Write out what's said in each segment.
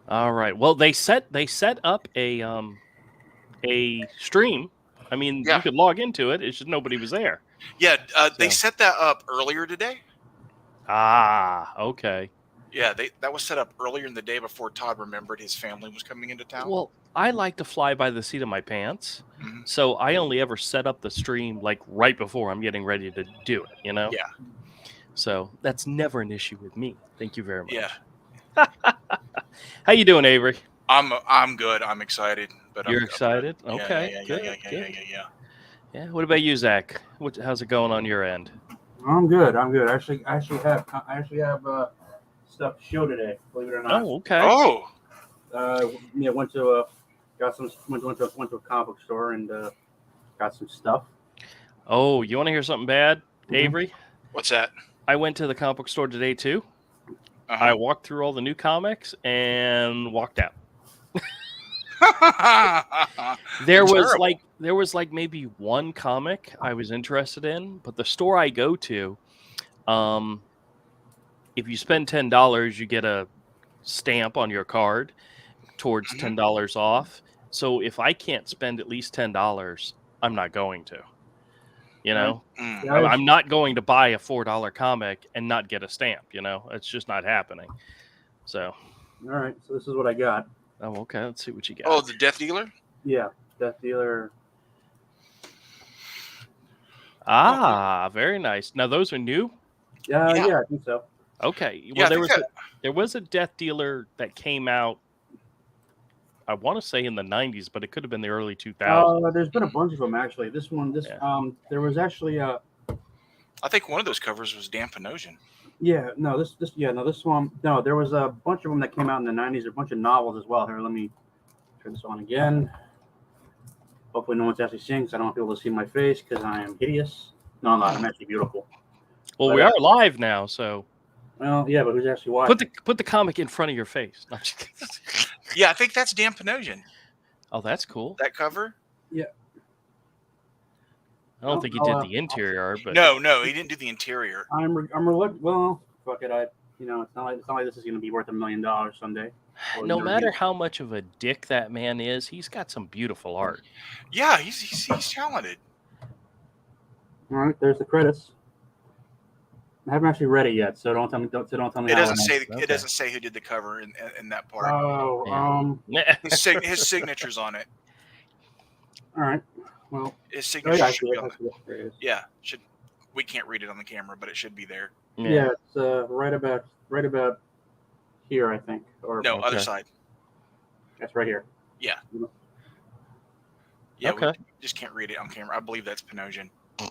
All right. Well, they set up a stream. I mean, you Yeah, could log into it. It's just nobody was there. yeah. They So set that up earlier today. okay. Yeah, that was set up earlier in the day before Todd remembered his family was coming into town. Well, I like to fly by the seat of my pants, Hmm. so I only ever set up the stream like right before I'm getting ready to do it. Yeah, So that's never an issue with me. Thank you very yeah. much. How you doing, Avery? I'm good. I'm excited, but You're I'm good. excited? Yeah, yeah, Okay, yeah, yeah, yeah, good, yeah, yeah, good. yeah, yeah. Yeah. What about you, Zach? How's it going on your end? I'm good. I'm good. I actually have stuff to show today. Believe it or not. Oh, okay. Oh, Yeah, went to a comic book store and got some stuff. Oh, you want to hear something bad, Mhm. Avery? what's that? I went to the comic book store today too. I Uh walked through all the new comics and walked out. huh. Terrible. There was like maybe one comic I was interested in, but the store I go to, um, if you spend $10, you get a stamp on your card towards Mhm. $10 off. So if I can't spend at least $10, I'm not going to. You Right. know, Mm. Yeah, I was, I'm not going to buy a $4 comic and not get a stamp. It's just not happening. So, all right. So this is what I got. oh, okay. Let's see what you Oh, got. the Death Dealer. Yeah, Death Dealer. Oh, Very nice. Now those are new. yeah, Yeah, I think so. Okay. yeah. Well, I think that. there was a Death Dealer that came out. I want to say in the '90s, but it could have been the early 2000s. There's been a bunch of them actually. Yeah. There was actually I think one of those covers was Dan Panosian. yeah, no, this one, no, there was a bunch of them that came out in the '90s. A bunch of novels as well. Here, let me turn this on again. Hopefully, no one's actually seeing, because I don't want people to see my face because I am hideous. No, I'm not. I'm actually beautiful. Well, But we are live now, so well, yeah, but who's actually watching? put the comic in front of your face. No, I'm just kidding. Yeah, I think that's Dan Panosian. Oh, that's cool. That cover. Yeah. I don't think he did the interior art, but No, he didn't do the interior. I'm reluctant. Well, fuck it. It's not like this is going to be worth $1 million someday. no matter how much of a dick that man is, he's got some beautiful art. Yeah, he's talented. All right, there's the credits. I haven't actually read it yet, so don't tell me. Don't tell me. It how doesn't say Okay. it doesn't say who did the cover in that part. Oh, Yeah. His signature's on it. all right. Well, His oh, signature yeah, I should see be it. on I the. see it. There it is. Yeah, should we can't read it on the camera, but it should be there. Yeah, it's right about here, I think. Or No, other Okay. side. that's right here. Yeah, Okay. we just can't read it on camera. I believe that's Panosian. All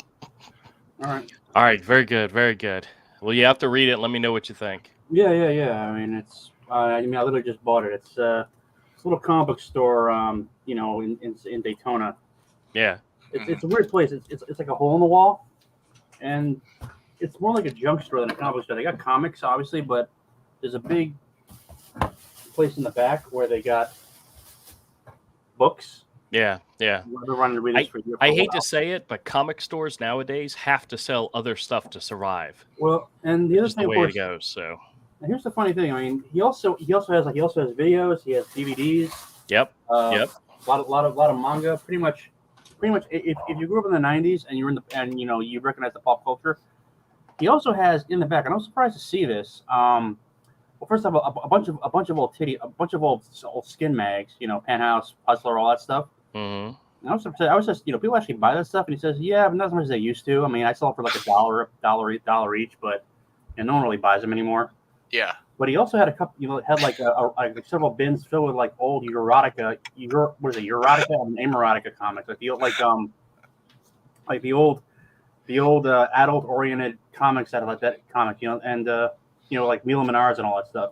right. All right. Very good. Very good. Well, you have to read it. Let me know what you think. Yeah. I mean, it's. I literally just bought it. It's a little comic book store. In Daytona. Yeah. It's a weird place. It's like a hole in the wall, and it's more like a junk store than a comic book store. They got comics, obviously, but there's a big place in the back where they got books. Yeah. Yeah. They're running to read this for a I hate while. to say it, but comic stores nowadays have to sell other stuff to survive. Well, and the other Just thing, the of way course, it goes. So. here's the funny thing. I mean, he also has videos. He has DVDs. Yep. A lot of manga. Pretty much. If you grew up in the '90s and you recognize the pop culture, he also has in the back. And I'm surprised to see this. Well, first of all, a bunch of old skin mags. Penthouse, Hustler, all that stuff. Mm-hmm. And I was just people actually buy that stuff, and he says, yeah, but not as much as they used to. I mean, I sell it for like $1 each, but no one really buys them anymore. Yeah. But he also had a couple, had like several bins filled with like old erotica, erotica and amoerotica comics, like the old adult oriented comics out of like that comic, and like Mila Menards and all that stuff.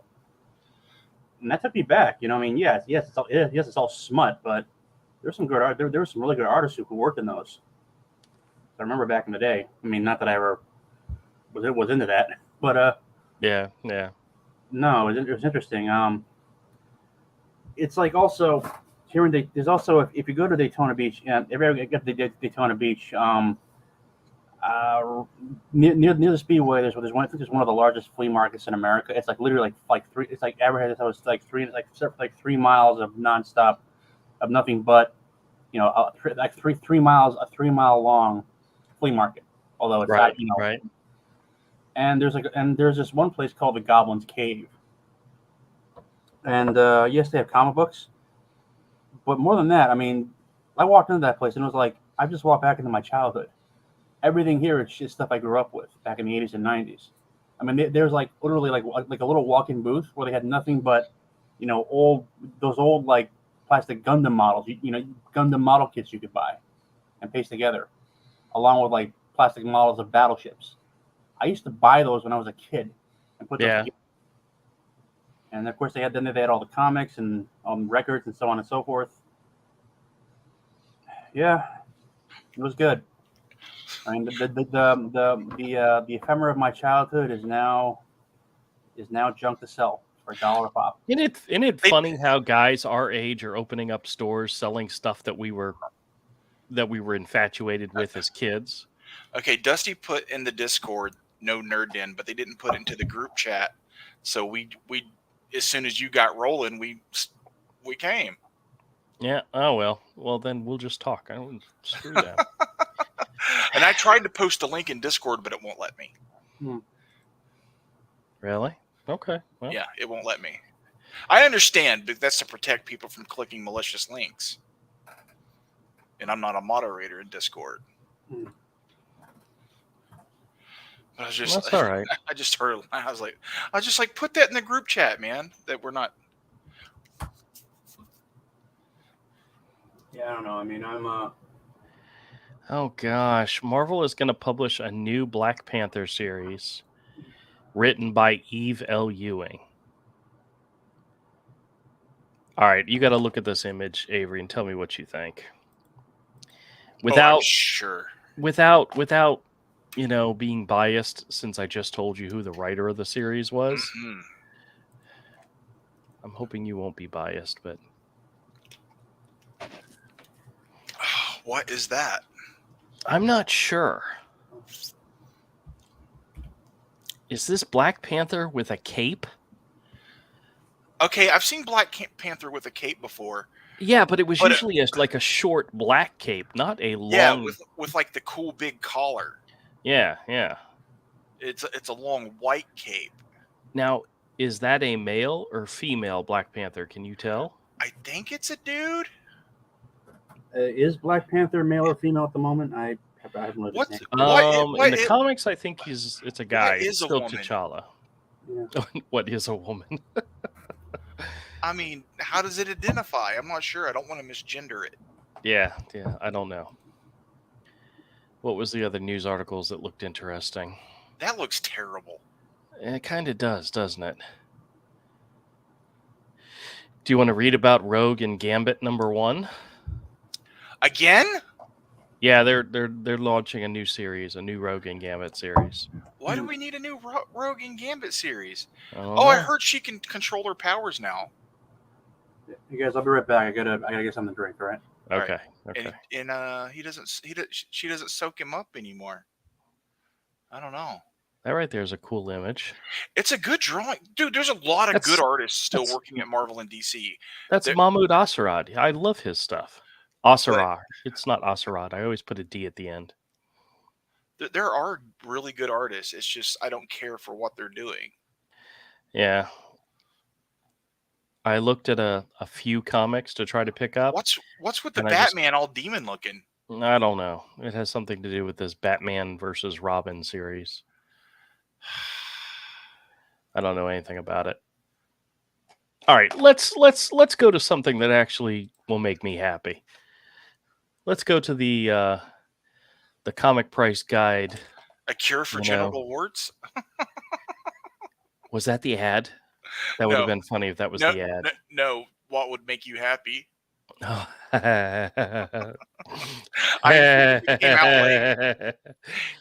And that took me back, I mean, yes, it's all smut, but there's some good art. There were some really good artists who worked in those. I remember back in the day. I mean, not that I ever was into that, but Yeah. no, it was interesting. It's like also here in there's also if you go to Daytona Beach, and if you ever get to Daytona Beach, Near the Speedway, there's one. I think there's one of the largest flea markets in America. It's like literally like three. It's like Everhead. It was like 3 miles of nonstop of nothing but like 3 miles, a 3 mile long flea market. Although it's Right, not. right. And there's this one place called the Goblin's Cave. And yes, they have comic books, but more than that, I mean, I walked into that place and it was like I just walked back into my childhood. Everything here is just stuff I grew up with back in the 80s and 90s. I mean, there's like literally like a little walk-in booth where they had nothing but old like plastic Gundam models, Gundam model kits you could buy and paste together, along with like plastic models of battleships. I used to buy those when I was a kid and put those Yeah. together. And of course, they had all the comics and records and so on and so forth. Yeah, it was good. I mean, the ephemera of my childhood is now junk to sell for $1 a pop. Isn't it funny how guys our age are opening up stores selling stuff that we were infatuated with as kids? Okay, Dusty put in the Discord no nerd den, but they didn't put it into the group chat. So we as soon as you got rolling, we came. Yeah. Oh well. Well then we'll just talk. I don't screw that. And I tried to post a link in Discord, but it won't let me. Really? Okay. Well. Yeah, it won't let me. I understand, but that's to protect people from clicking malicious links. And I'm not a moderator in Discord. But I was just, That's all right. I just heard. I was like, put that in the group chat, man. That we're not. Yeah, I don't know. I mean, Oh gosh, Marvel is going to publish a new Black Panther series written by Eve L. Ewing. All right, you got to look at this image, Avery, and tell me what you think. I'm sure. Without being biased, since I just told you who the writer of the series was. Mm-hmm. I'm hoping you won't be biased, but what is that? I'm not sure. Is this Black Panther with a cape? Okay, I've seen Black Panther with a cape before. Yeah, but it was usually like a short black cape, not a long. Yeah, with like the cool big collar. Yeah. It's a long white cape. Now, is that a male or female Black Panther? Can you tell? I think it's a dude. Is Black Panther male or female at the moment? I haven't looked at it. In the comics, I think it's a guy. What is it's a still woman? T'Challa. Yeah. What is a woman? I mean, how does it identify? I'm not sure. I don't want to misgender it. Yeah, I don't know. What was the other news articles that looked interesting? That looks terrible. It kind of does, doesn't it? Do you want to read about Rogue and Gambit #1? Again? Yeah, they're launching a new series, a new Rogue and Gambit series. Why do we need a new Rogue and Gambit series? I heard she can control her powers now. You guys, I'll be right back. I gotta get something to drink. All right. Okay. Right. Okay. And she doesn't soak him up anymore. I don't know. That right there is a cool image. It's a good drawing, dude. There's a lot of good artists still working at Marvel and DC. That's Mahmoud Asarad. I love his stuff. Asarad. It's not Asarad. I always put a D at the end. There are really good artists. It's just I don't care for what they're doing. Yeah. I looked at a few comics to try to pick up. What's with the Batman all demon looking? I don't know. It has something to do with this Batman versus Robin series. I don't know anything about it. All right, let's go to something that actually will make me happy. Let's go to the comic price guide. A cure for genital warts? Was that the ad? That would have been funny if that was the ad. No, what would make you happy? Oh.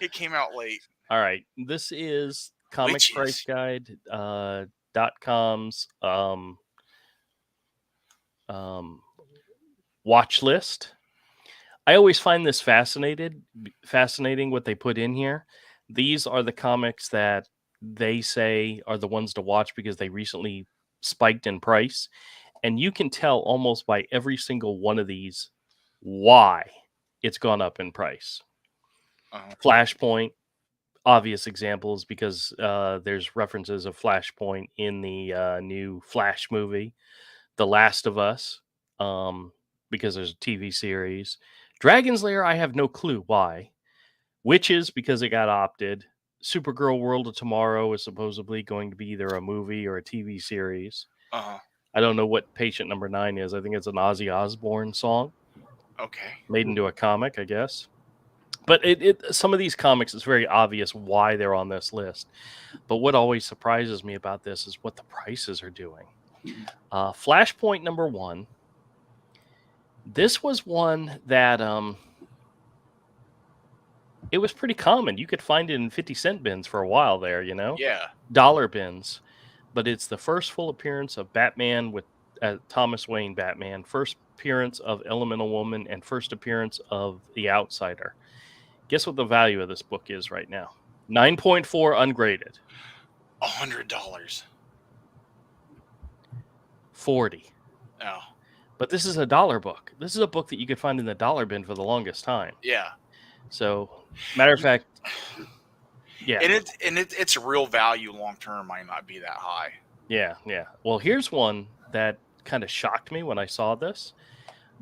It came out late. All right. This is comicpriceguide.com's watch list. I always find this fascinating what they put in here. These are the comics that they say are the ones to watch because they recently spiked in price. And you can tell almost by every single one of these why it's gone up in price. Flashpoint, obvious examples because there's references of Flashpoint in the new Flash movie. The Last of Us, because there's a TV series. Dragon's Lair, I have no clue why. Witches, because it got opted. Supergirl World of Tomorrow is supposedly going to be either a movie or a TV series. I don't know what Patient Number 9 is. I think it's an Ozzy Osbourne song. Okay. Made into a comic, I guess. But some of these comics, it's very obvious why they're on this list. But what always surprises me about this is what the prices are doing. Flashpoint number 1. This was one that it was pretty common. You could find it in 50-cent bins for a while there, you know? Yeah. Dollar bins. But it's the first full appearance of Batman with Thomas Wayne Batman, first appearance of Elemental Woman, and first appearance of The Outsider. Guess what the value of this book is right now? 9.4 ungraded. $100. 40. Oh. But this is a dollar book. This is a book that you could find in the dollar bin for the longest time. Yeah. So, matter of fact, yeah. And its real value long term might not be that high. Yeah. Well, here's one that kind of shocked me when I saw this.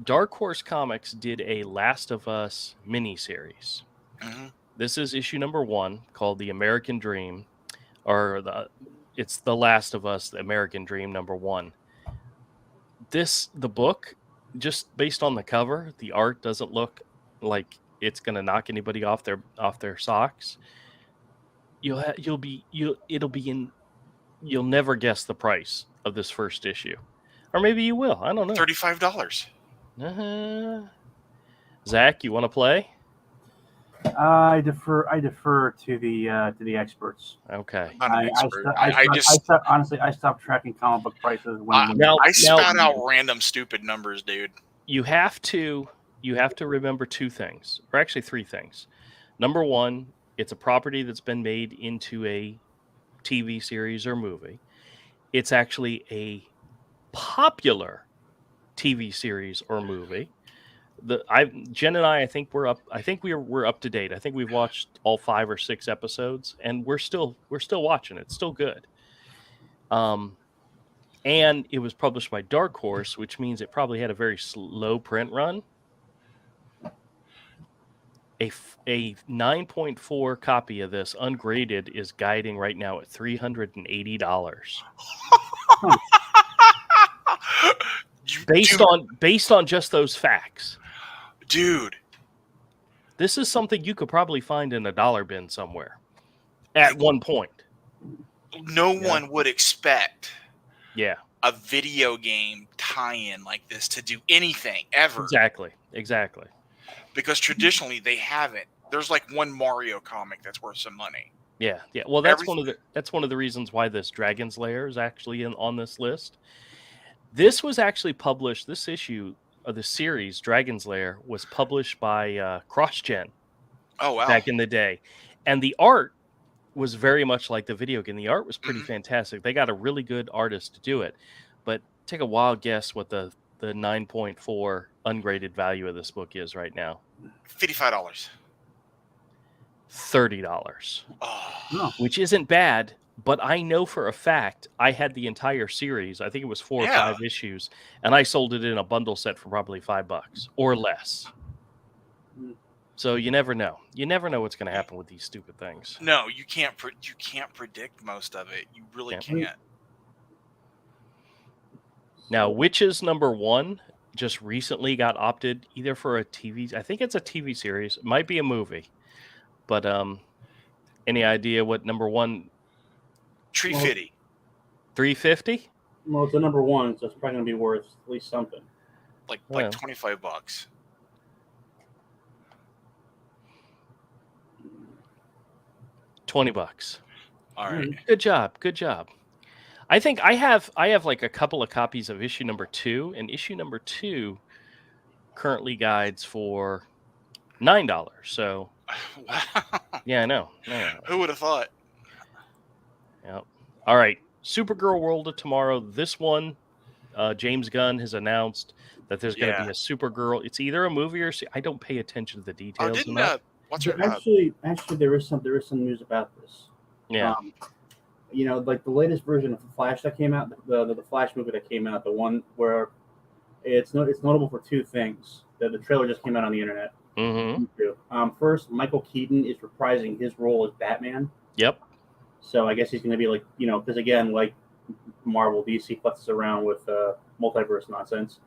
Dark Horse Comics did a Last of Us miniseries. This is issue number 1 called The American Dream, it's The Last of Us, The American Dream number 1. The book, just based on the cover, the art doesn't look like it's going to knock anybody off their socks. You'll never guess the price of this first issue, or maybe you will. I don't know. $35. Zach, you want to play? I defer to the experts. Okay. Honestly, I stopped tracking comic book prices when I spout out random stupid numbers, dude. You have to remember 2 things, or actually 3 things. Number 1, it's a property that's been made into a TV series or movie. It's actually a popular TV series or movie. Jen and I think we're up. I think we're up to date. I think we've watched all 5 or 6 episodes, and we're still watching it. It's still good. And it was published by Dark Horse, which means it probably had a very slow print run. A 9.4 copy of this ungraded is guiding right now at $380. Based on just those facts. Dude, this is something you could probably find in a dollar bin somewhere at one point. No one would expect a video game tie-in like this to do anything ever. Exactly. Because traditionally they haven't. There's like one Mario comic that's worth some money. Yeah. Well, that's one of the reasons why this Dragon's Lair is actually on this list. This was actually published. This issue of the series Dragon's Lair was published by CrossGen. Oh wow! Back in the day, and the art was very much like the video game. The art was pretty fantastic. They got a really good artist to do it. But take a wild guess what the 9.4 ungraded value of this book is right now. $55. $30. Oh. Which isn't bad, but I know for a fact I had the entire series. I think it was 4 or 5 issues, and I sold it in a bundle set for probably $5 or less. So you never know. You never know what's going to happen with these stupid things. No, you can't. You can't predict most of it. You really can't. Now, Witches number 1 just recently got opted either for a TV. I think it's a TV series. It might be a movie. But any idea what number 1? $350. $350? Well, it's a number 1, so it's probably going to be worth at least something. Like $25. $20. All right. Good job. I think I have like a couple of copies of issue number 2, and issue number 2 currently guides for $9. So Wow. yeah, I know. Who would have thought? Yep. All right, Supergirl World of Tomorrow. This one, James Gunn has announced that there's going to be a Supergirl. It's either a movie or I don't pay attention to the details enough. What's her? Actually, there is some news about this. Yeah. Like the latest version of the Flash that came out, the Flash movie that came out, the one where it's notable for two things. The trailer just came out on the internet. Mm-hmm. First, Michael Keaton is reprising his role as Batman. Yep. So I guess he's going to be like, because again, like Marvel, DC futzes around with multiverse nonsense.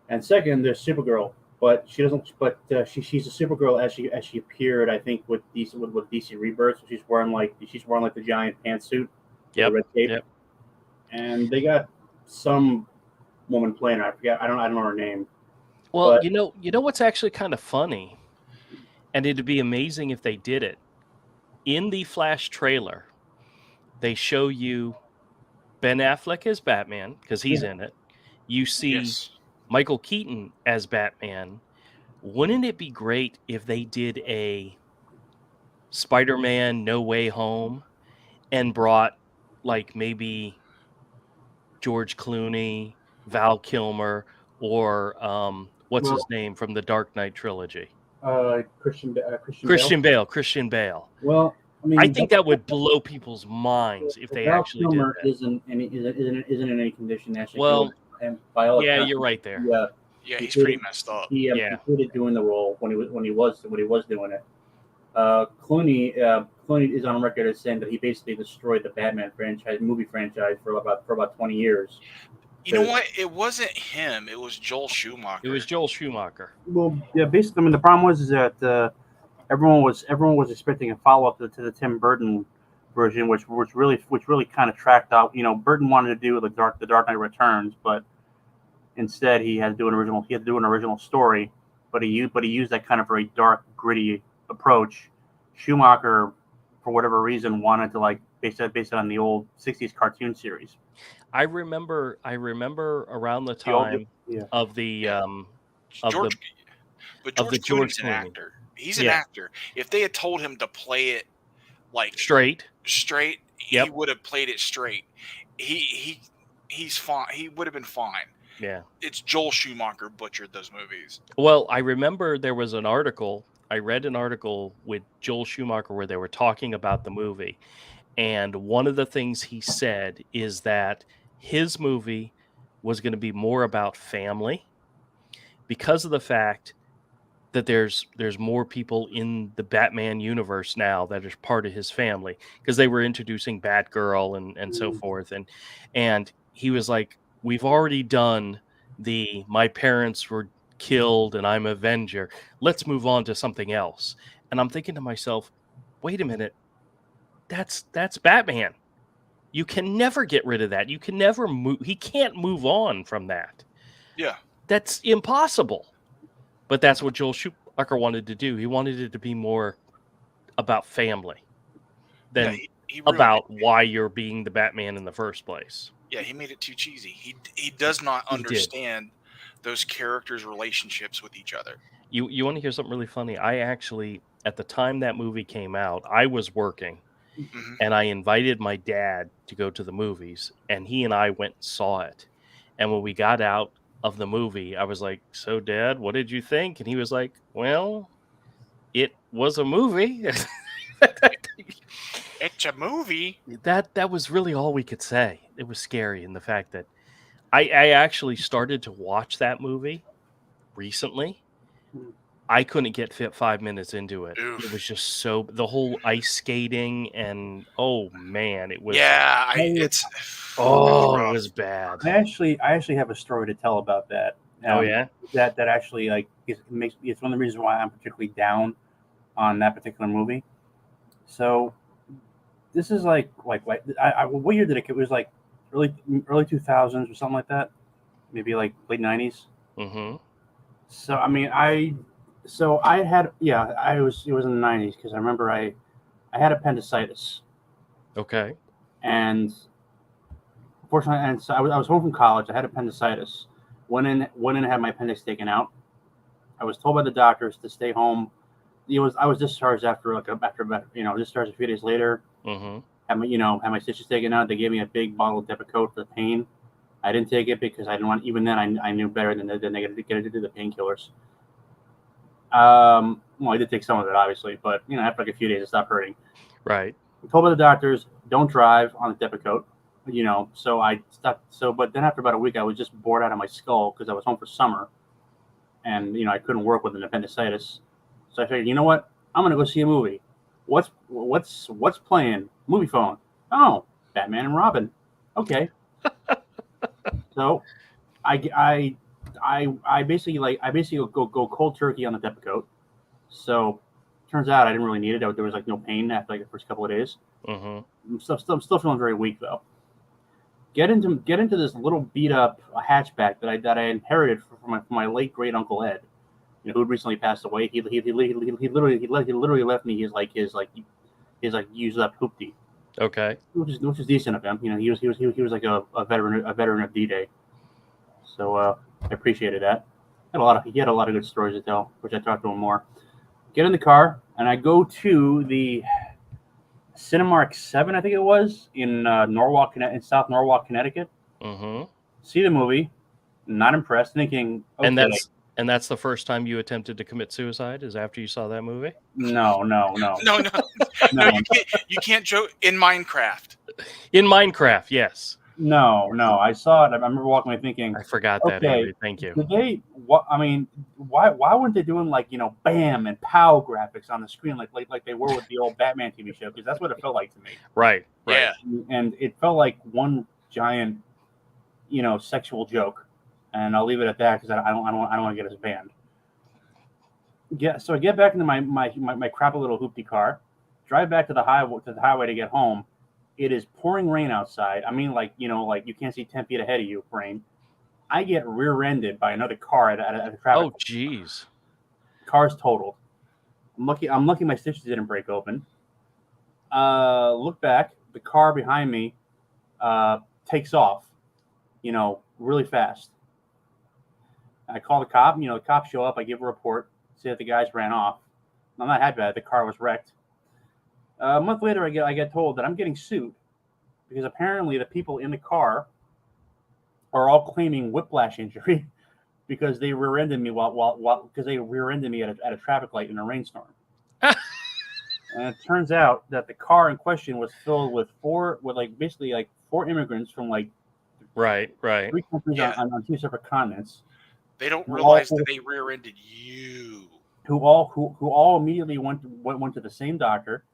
And second, there's Supergirl, but she doesn't. But she's a Supergirl as she appeared, I think, with DC Rebirth. So she's wearing like the giant pantsuit, the red cape. Yep. And they got some woman playing her. I forget. I don't know her name. Well, but, you know what's actually kind of funny, and it'd be amazing if they did it. In the Flash trailer, they show you Ben Affleck as Batman because he's in it. You see Michael Keaton as Batman. Wouldn't it be great if they did a Spider-Man No Way Home and brought like maybe George Clooney, Val Kilmer, or what's his name from the Dark Knight trilogy? Christian Bale. Well, I mean, I think that would blow people's minds if they actually did that. Isn't in any condition actually. Well, and by all accounts, you're right there. Yeah, he's pretty messed up. He included doing the role when he was doing it. Clooney is on record as saying that he basically destroyed the Batman movie franchise for about 20 years. You know what? It wasn't him. It was Joel Schumacher. Well, yeah. Basically, I mean, the problem was that everyone was expecting a follow up to the Tim Burton version, which really kind of tracked out. Burton wanted to do the Dark Knight Returns, but instead he had to do an original story. But he used that kind of very dark, gritty approach. Schumacher, for whatever reason, wanted to base it on the old '60s cartoon series. I remember around the time of the George Clooney's an actor. He's an actor. If they had told him to play it like straight, he would have played it straight. He's fine. He would have been fine. Yeah. It's Joel Schumacher butchered those movies. Well, I remember there was an article. I read an article with Joel Schumacher where they were talking about the movie. And one of the things he said is that his movie was going to be more about family because of the fact that there's more people in the Batman universe now that is part of his family because they were introducing Batgirl and so forth. And he was like, we've already done my parents were killed and I'm Avenger. Let's move on to something else. And I'm thinking to myself, wait a minute. That's Batman. You can never get rid of that. You can never move. He can't move on from that. Yeah. That's impossible. But that's what Joel Schumacher wanted to do. He wanted it to be more about family than he about why you're being the Batman in the first place. Yeah, he made it too cheesy. He does not understand those characters' relationships with each other. You want to hear something really funny? I actually, at the time that movie came out, I was working. Mm-hmm. And I invited my dad to go to the movies, and he and I went and saw it. And when we got out of the movie, I was like, "So, Dad, what did you think?" And he was like, "Well, it was a movie." It's a movie. That was really all we could say. It was scary in the fact that I actually started to watch that movie recently. I couldn't get fit 5 minutes into it. Oof. It was just the whole ice skating and oh man, it was. Yeah, it was bad. I actually have a story to tell about that. That actually it's one of the reasons why I'm particularly down on that particular movie. So this is what year did it? It was like early 2000s or something like that, maybe like late 90s. Mm-hmm. So I mean it was in the 90s because I remember I had appendicitis. Okay. And unfortunately, so I was home from college. I had appendicitis. Went in and had my appendix taken out. I was told by the doctors to stay home. I was discharged after discharged a few days later. Mm-hmm. Had my stitches taken out. They gave me a big bottle of Depakote for the pain. I didn't take it because I didn't want. Even then, I knew better than they get to do the painkillers. Well, I did take some of it, obviously, but after like a few days, it stopped hurting. Right. I'm told by the doctors, don't drive on the Depakote. So I stopped. But then after about a week, I was just bored out of my skull because I was home for summer, and I couldn't work with an appendicitis. So I figured, you know what? I'm gonna go see a movie. What's playing? Movie phone. Oh, Batman and Robin. Okay. So I basically go cold turkey on the Depakote. So turns out I didn't really need it. There was like no pain after like the first couple of days. Mm-hmm. I'm still feeling very weak though. Get into this little beat up hatchback that I inherited from my late great uncle Ed, who recently passed away. He literally left me his used up hoopty. Okay. Which is decent of him. He was like a veteran of D-Day. So I appreciated that. He had a lot of good stories to tell, which I talked to him more. Get in the car and I go to the Cinemark 7, I think it was, in South Norwalk, Connecticut. Mm-hmm. See the movie, not impressed, thinking, okay. And that's the first time you attempted to commit suicide, is after you saw that movie? No. You can't joke in Minecraft. In Minecraft, yes. No. I saw it. I remember walking away thinking, I forgot that, Avery. Thank you. Did they? Why weren't they doing bam and pow graphics on the screen like they were with the old Batman TV show? Because that's what it felt like to me. Right. Yeah. And it felt like one giant, sexual joke. And I'll leave it at that because I don't want to get us banned. Yeah. So I get back into my crappy little hoopty car, drive back to the highway to get home. It is pouring rain outside. I mean, you can't see 10 feet ahead of you, rain. I get rear-ended by another car at a traffic. Oh, jeez. Car's totaled. I'm lucky my stitches didn't break open. Look back. The car behind me takes off, really fast. I call the cop. The cops show up. I give a report. Say that the guys ran off. I'm not happy about it. The car was wrecked. A month later, I get told that I'm getting sued because apparently the people in the car are all claiming whiplash injury because they rear-ended me because they rear-ended me at a traffic light in a rainstorm. And it turns out that the car in question was filled with four immigrants from right 3 countries on 2 separate continents. They don't realize that they rear-ended you. Who all immediately went to the same doctor.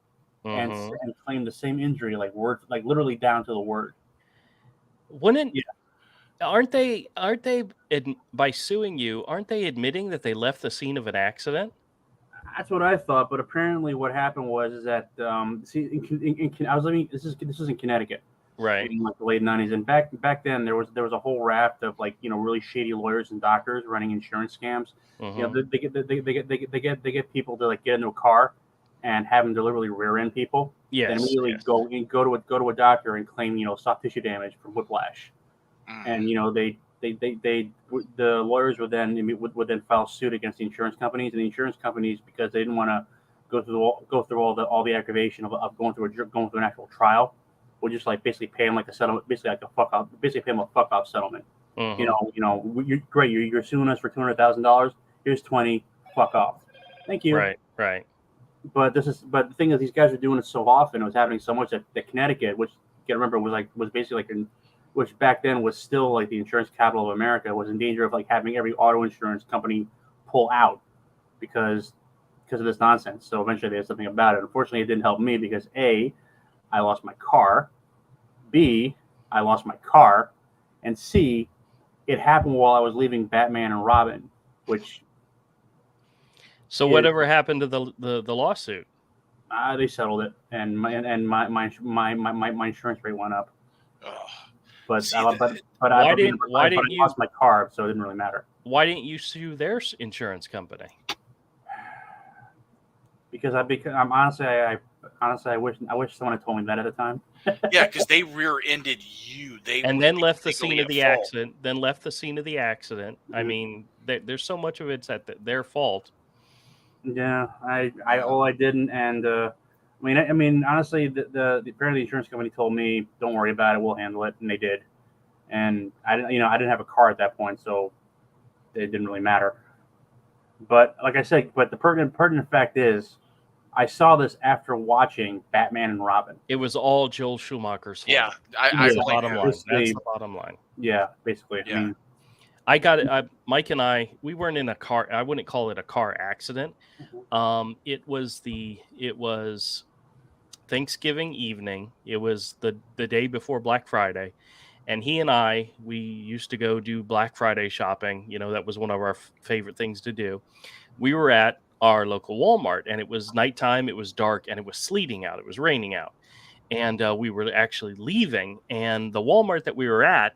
Mm-hmm. And claim the same injury, literally down to the word. Aren't they by suing you? Aren't they admitting that they left the scene of an accident? That's what I thought, but apparently what happened was that I was living. This is in Connecticut, right? In the late '90s, and back then there was a whole raft of really shady lawyers and doctors running insurance scams. Mm-hmm. They get people to get into a car and have them deliberingly rear-end people. Yes. And immediately go to a doctor and claim soft tissue damage from whiplash. And the lawyers would then file suit against the insurance companies, and the insurance companies, because they didn't want to go through all the aggravation of going through an actual trial, would just basically pay them a settlement, basically pay them a fuck off settlement. Mm-hmm. You're suing us for $200,000. Here's 20. Fuck off. Thank you. Right. But the thing is, these guys were doing it so often. It was happening so much that Connecticut, which you gotta remember was basically which back then was still the insurance capital of America, was in danger of having every auto insurance company pull out because of this nonsense. So eventually they did something about it. Unfortunately, it didn't help me because A, I lost my car, B, I lost my car, and C, it happened while I was leaving Batman and Robin, which. So whatever happened to the lawsuit? They settled it, and my insurance rate went up. But I lost my car, so it didn't really matter. Why didn't you sue their insurance company? Because I'm honestly, I wish someone had told me that at the time. Yeah, because they rear-ended you. Then left the scene of the accident. I mean, there's so much of it's at their fault. Yeah, all I didn't, and I mean, honestly, the apparently the insurance company told me, "Don't worry about it, we'll handle it," and they did. And I didn't have a car at that point, so it didn't really matter. But like I said, the pertinent fact is, I saw this after watching Batman and Robin. It was all Joel Schumacher's fault. Yeah, that's the bottom line. That's the bottom line. Yeah, basically. Yeah. I mean, I got it. Mike and we weren't in a car. I wouldn't call it a car accident. It was Thanksgiving evening. It was the day before Black Friday. And he and we used to go do Black Friday shopping. That was one of our favorite things to do. We were at our local Walmart, and it was nighttime. It was dark, and it was sleeting out. It was raining out. And we were actually leaving. And the Walmart that we were at,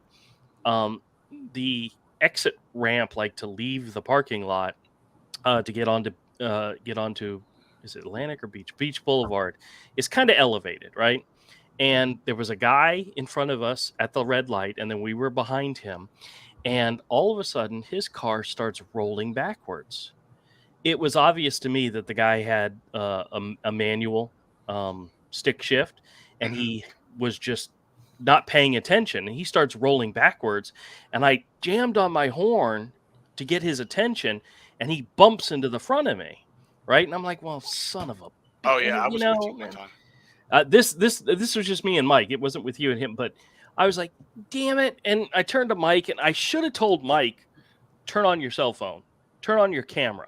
the exit ramp, like to leave the parking lot to get onto is it Atlantic or Beach Boulevard, is kind of elevated, right? And there was a guy in front of us at the red light, and then we were behind him, and all of a sudden his car starts rolling backwards. It was obvious to me that the guy had a manual stick shift, and he was just not paying attention, and he starts rolling backwards, and I jammed on my horn to get his attention, and he bumps into the front of me, right? And I'm like, well, son of a... Oh yeah, I was with you one time. This was just me and Mike. It wasn't with you and him, but I was like, damn it. And I turned to Mike, and I should have told Mike, turn on your cell phone, turn on your camera.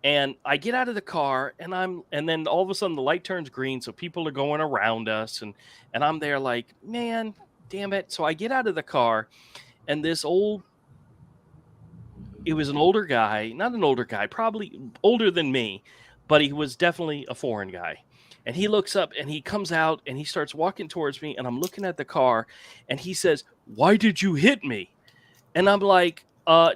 And I get out of the car, and then all of a sudden the light turns green, so people are going around us, and I'm there like, man, damn it. So I get out of the car, and it was an older guy, not an older guy, probably older than me, but he was definitely a foreign guy. And he looks up, and he comes out, and he starts walking towards me, and I'm looking at the car, and he says, "Why did you hit me?" And I'm like,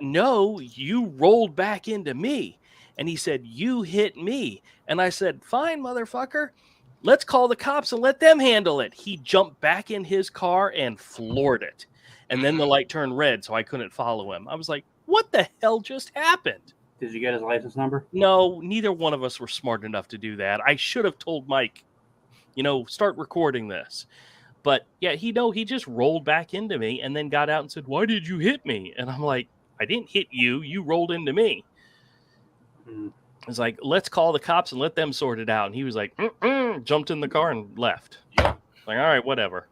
no, you rolled back into me. And he said, "You hit me." And I said, "Fine, motherfucker. Let's call the cops and let them handle it." He jumped back in his car and floored it. And then the light turned red, so I couldn't follow him. I was like, what the hell just happened? Did you get his license number? No, neither one of us were smart enough to do that. I should have told Mike, start recording this. But yeah, he just rolled back into me and then got out and said, "Why did you hit me?" And I'm like, I didn't hit you. You rolled into me. It's like, let's call the cops and let them sort it out. And he was like, jumped in the car and left. Like, all right, whatever.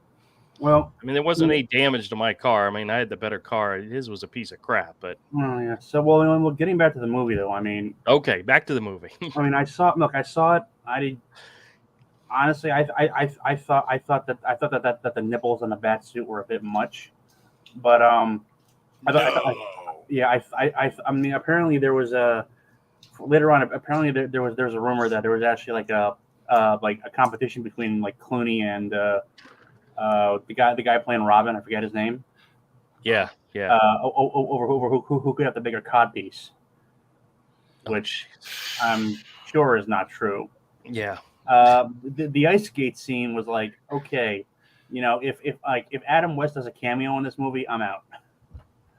Well, I mean, there wasn't any damage to my car. I mean, I had the better car. His was a piece of crap, but. Oh yeah. So, well, getting back to the movie though. I mean. Okay, back to the movie. I mean, I saw it. I did. Honestly, I thought that the nipples on the bat suit were a bit much, but I mean, apparently there was later on. Apparently there was a rumor that there was actually like a competition between like Clooney and the guy playing Robin. I forget his name. Yeah. Over who could have the bigger codpiece, which I'm sure is not true. Yeah. The ice skate scene was like, okay, if Adam West does a cameo in this movie, I'm out.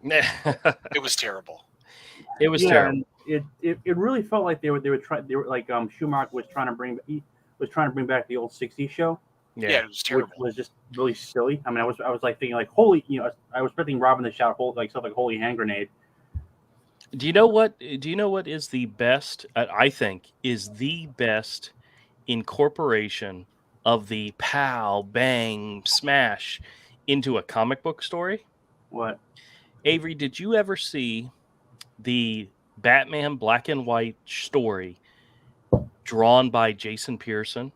It was terrible. It was terrible. It really felt like they were like Schumacher was trying to bring back the old '60s show. Yeah, it was terrible. Which was just really silly. I mean, I was like thinking like, holy, I was expecting Robin to shout holy hand grenade. Do you know what is the best? I think is the best incorporation of the pow, bang, smash into a comic book story? What? Avery, did you ever see the Batman black and white story drawn by Jason Pearson?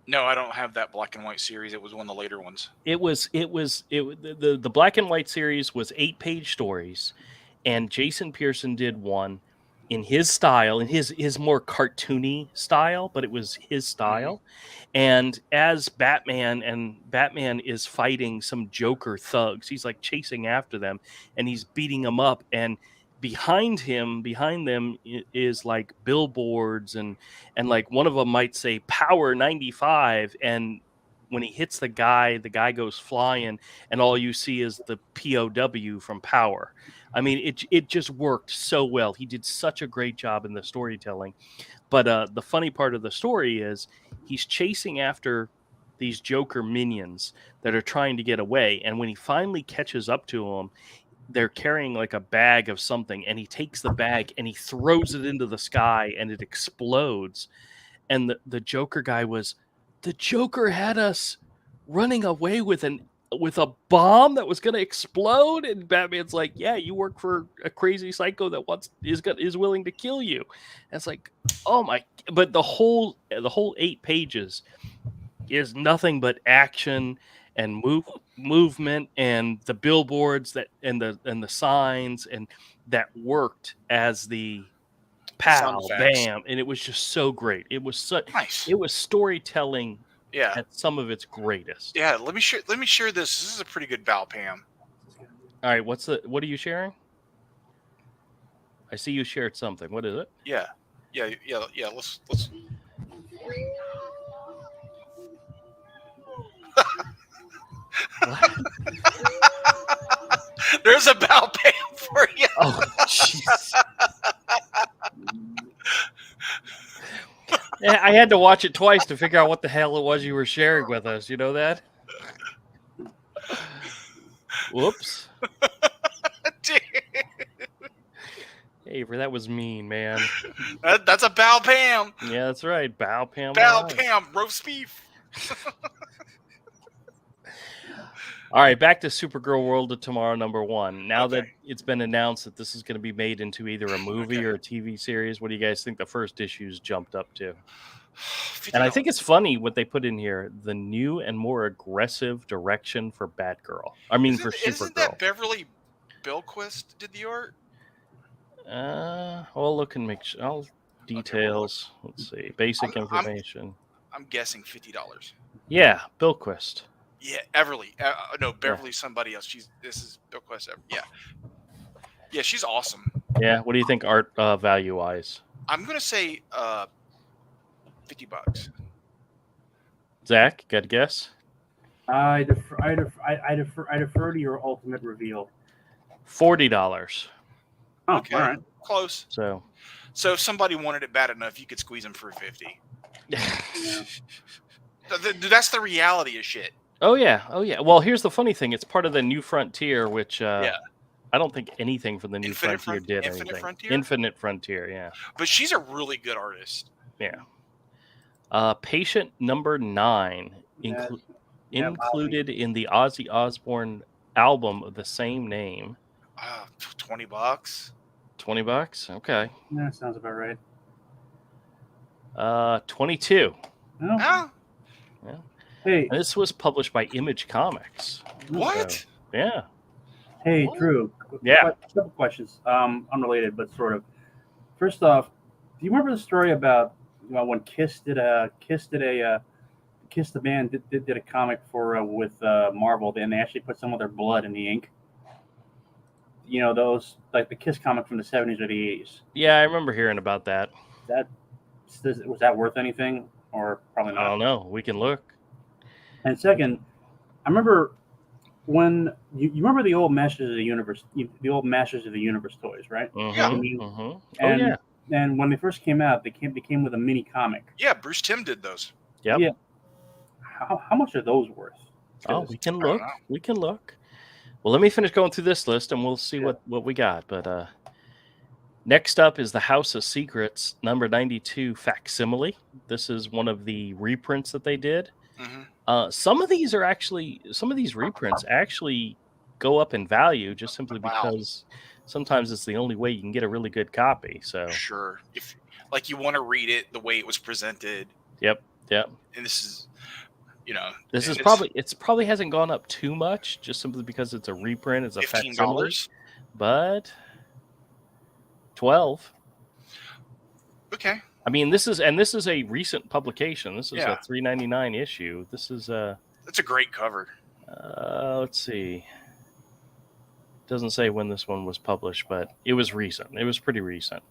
No, I don't have that black and white series. It was one of the later ones. The black and white series was 8-page stories, and Jason Pearson did one in his style, in his more cartoony style, but it was his style. Mm-hmm. And as Batman is fighting some Joker thugs, he's like chasing after them, and he's beating them up, and behind them is like billboards, and like one of them might say Power 95, and when he hits the guy goes flying, and all you see is the POW from Power. I mean, it just worked so well. He did such a great job in the storytelling. But the funny part of the story is he's chasing after these Joker minions that are trying to get away, and when he finally catches up to them, they're carrying like a bag of something, and he takes the bag and he throws it into the sky, and it explodes. And the Joker guy was, the Joker had us running away with a bomb that was going to explode, and Batman's like, yeah, you work for a crazy psycho that is willing to kill you. And it's like, oh my, but the whole 8 pages is nothing but action and movement, and the billboards that and the signs, and that worked as the pow bam, and it was just so great. It was such nice. It was storytelling Yeah, at some of its greatest. Yeah, let me share this. This is a pretty good Val Pam. All right, what are you sharing? I see you shared something. What is it? Yeah. Let's. What? There's a Val Pam for you. Oh, jeez. I had to watch it twice to figure out what the hell it was you were sharing with us. You know that? Whoops. Dude. Hey, that was mean, man. That's a Val Pam. Yeah, that's right. Val Pam. Val Pam, roast beef. All right, back to Supergirl World of Tomorrow #1. Now that it's been announced that this is going to be made into either a movie or a TV series, what do you guys think the first issues jumped up to? And I think it's funny what they put in here: the new and more aggressive direction for Batgirl. I mean, for Supergirl. Isn't that Beverly Bilquist did the art? I'll look and make sure. Details. Let's see. Basic information. I'm guessing $50. Yeah, Bilquist. Yeah, Beverly. No, Beverly. Somebody else. This is Bilquist. Yeah, she's awesome. Yeah. What do you think art value wise? I'm gonna say $50. Zach, got a guess? I defer to your ultimate reveal. $40. Oh, okay, all right. Close. So if somebody wanted it bad enough, you could squeeze them for $50. That's the reality of shit. Oh yeah. Well, here's the funny thing: it's part of the New Frontier, which I don't think anything from the New Frontier did anything. Infinite Frontier, yeah. But she's a really good artist. Yeah. Patient number 9 included in the Ozzy Osbourne album of the same name. $20. $20. Okay. That sounds about right. 22. Oh. Yeah. Hey, and this was published by Image Comics. What? So, yeah. Hey, Drew. Yeah. A couple questions. Unrelated, but sort of. First off, do you remember the story about when Kiss the band did a comic for with Marvel, and they actually put some of their blood in the ink? You know, those like the Kiss comic from the 70s or the 80s. Yeah, I remember hearing about that. Was that worth anything, or probably not? I don't know. We can look. And second, I remember when you remember the old Masters of the Universe, toys, right? Mm-hmm. And, oh yeah. And when they first came out, they came with a mini comic. Yeah, Bruce Timm did those. Yep. Yeah. How much are those worth? Oh, we can look. We can look. Well, let me finish going through this list, and we'll see what we got. But next up is the House of Secrets number 92 facsimile. This is one of the reprints that they did. Mm-hmm. Some of these reprints actually go up in value just simply because sometimes it's the only way you can get a really good copy. So sure, if you want to read it the way it was presented. Yep. And this is, it probably hasn't gone up too much just simply because it's a reprint. It's a facsimile, but $12. Okay. I mean, this is a recent publication. This is a $3.99 issue. This is that's a great cover. Let's see. Doesn't say when this one was published, but it was recent. It was pretty recent.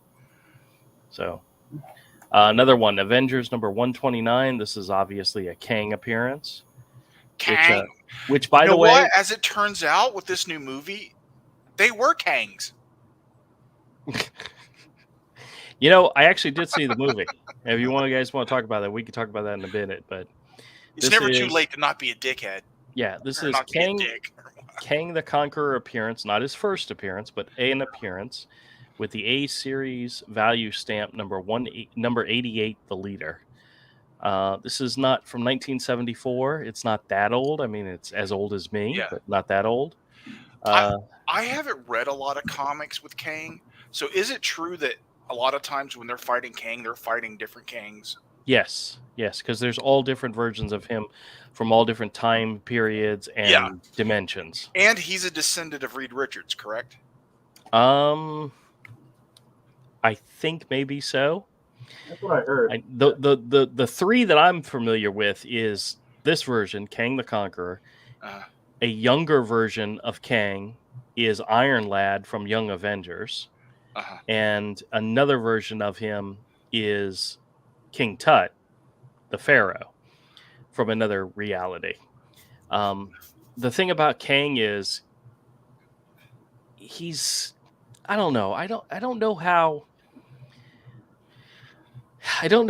So, another one, Avengers number 129. This is obviously a Kang appearance. Kang. Which by the way, as it turns out with this new movie, they were Kangs. I actually did see the movie. If you guys want to talk about that, we can talk about that in a minute. But it's never too late to not be a dickhead. Yeah, this is Kang the Conqueror appearance, not his first appearance, but an appearance with the A series value stamp number 88, the leader. This is not from 1974. It's not that old. I mean, it's as old as me, but not that old. I haven't read a lot of comics with Kang. So is it true that a lot of times when they're fighting Kang, they're fighting different Kangs? Yes, because there's all different versions of him from all different time periods and dimensions. And he's a descendant of Reed Richards, correct? I think maybe so. That's what I heard. The three that I'm familiar with is this version, Kang the Conqueror. A younger version of Kang is Iron Lad from Young Avengers. And another version of him is King Tut, the Pharaoh, from another reality. The thing about Kang is I don't know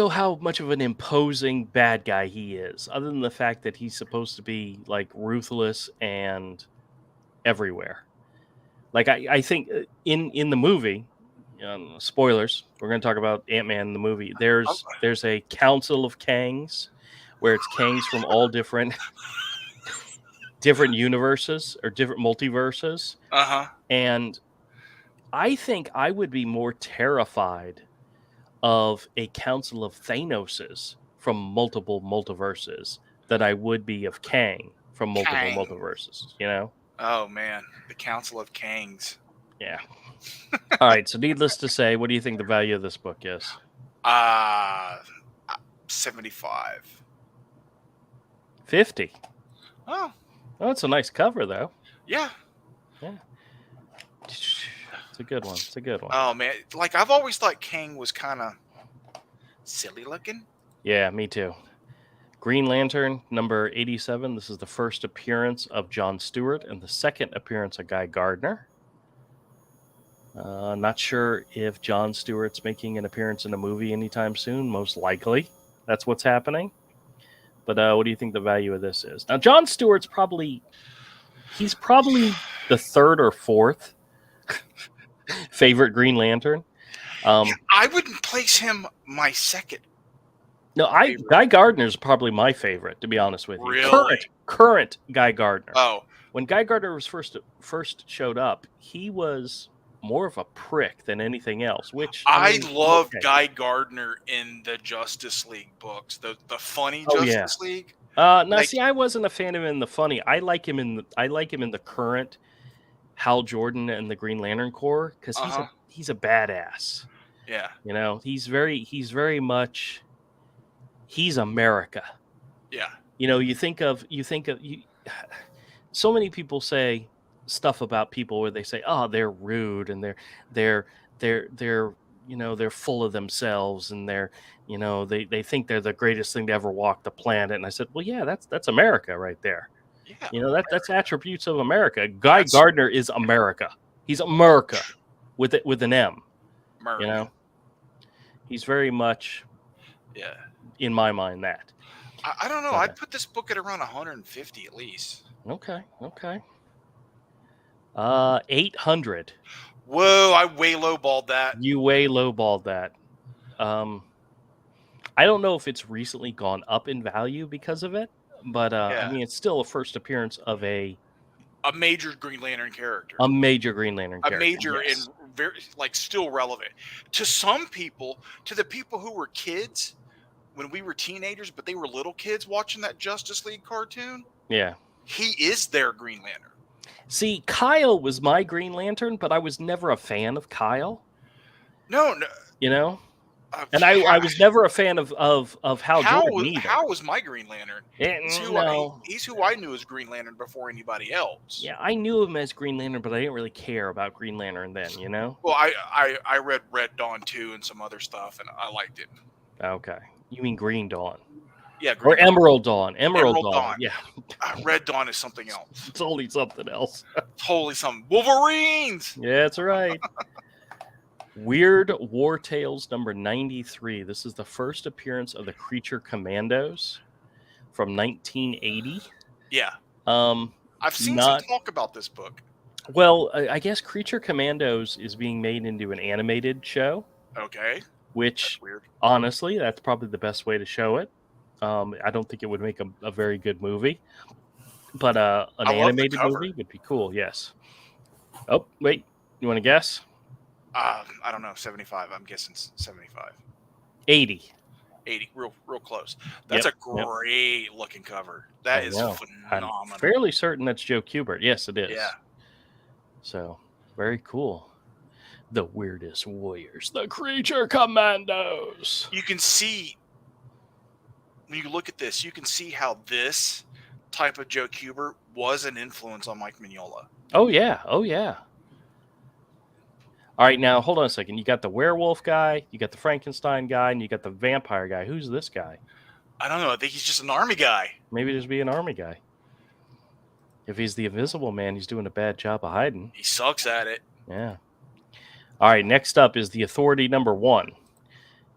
how much of an imposing bad guy he is, other than the fact that he's supposed to be like ruthless and everywhere. Like I think in the movie, spoilers, we're going to talk about Ant-Man in the movie. There's a council of Kangs where it's Kangs from all different universes or different multiverses. And I think I would be more terrified of a council of Thanoses from multiple multiverses than I would be of Kang from multiple multiverses, Oh man, the Council of Kangs. Yeah. All right, so needless to say, what do you think the value of this book is? 75. 50. Oh, it's a nice cover though. Yeah. It's a good one. Oh man, like I've always thought Kang was kind of silly looking. Yeah, me too. Green Lantern number 87. This is the first appearance of John Stewart and the second appearance of Guy Gardner. Not sure if John Stewart's making an appearance in a movie anytime soon. Most likely, that's what's happening. But what do you think the value of this is? Now, John Stewart's probably the third or fourth favorite Green Lantern. I wouldn't place him my second. No, Guy Gardner's probably my favorite, to be honest with you. Really? Current Guy Gardner. Oh. When Guy Gardner was first showed up, he was more of a prick than anything else. Which I love Guy Gardner in the Justice League books, the funny Justice League. See, I wasn't a fan of him in the funny. I like him in the current Hal Jordan and the Green Lantern Corps because he's a badass. Yeah. He's very much. He's America. Yeah. You think of so many people say stuff about people where they say, "Oh, they're rude and they're full of themselves and they think they're the greatest thing to ever walk the planet." And I said, "Well, yeah, that's America right there." Yeah. That's attributes of America. Guy Gardner is America. He's America with an M. America. He's very much in my mind that. I don't know. I'd put this book at around 150 at least. Okay. 800. Whoa, I way lowballed that. You way lowballed that. I don't know if it's recently gone up in value because of it, but I mean, it's still a first appearance of a major Green Lantern character. A major Green Lantern character. A major and very still relevant to some people, to the people who were kids when we were teenagers, but they were little kids watching that Justice League cartoon. Yeah. He is their Green Lantern. See, Kyle was my Green Lantern, but I was never a fan of Kyle. No. And I was never a fan of Hal Jordan either. How was my Green Lantern? He's who I knew as Green Lantern before anybody else. Yeah, I knew him as Green Lantern, but I didn't really care about Green Lantern then, you know? Well, I read Red Dawn 2 and some other stuff, and I liked it. Okay. You mean Green Dawn? Yeah, Green Dawn. Emerald Dawn. Emerald Dawn. Yeah. Red Dawn is something else. It's only something else. Totally something. Wolverines! Yeah, that's right. Weird War Tales number 93. This is the first appearance of the Creature Commandos from 1980. Yeah. I've seen some talk about this book. Well, I guess Creature Commandos is being made into an animated show. Okay. Which, honestly, that's probably the best way to show it. I don't think it would make a very good movie. But an animated movie would be cool, yes. Oh, wait. You want to guess? I don't know. 75. I'm guessing 75. 80. 80. Real close. That's a great looking cover. That is phenomenal. I'm fairly certain that's Joe Kubert. Yes, it is. Yeah. So, very cool. The Weirdest Warriors. The Creature Commandos. You can see, when you look at this, you can see how this type of Joe Kubert was an influence on Mike Mignola. Oh, yeah. Oh, yeah. All right, now, hold on a second. You got the werewolf guy, you got the Frankenstein guy, and you got the vampire guy. Who's this guy? I don't know. I think he's just an army guy. Maybe just be an army guy. If he's the Invisible Man, he's doing a bad job of hiding. He sucks at it. Yeah. All right, next up is the Authority number 1.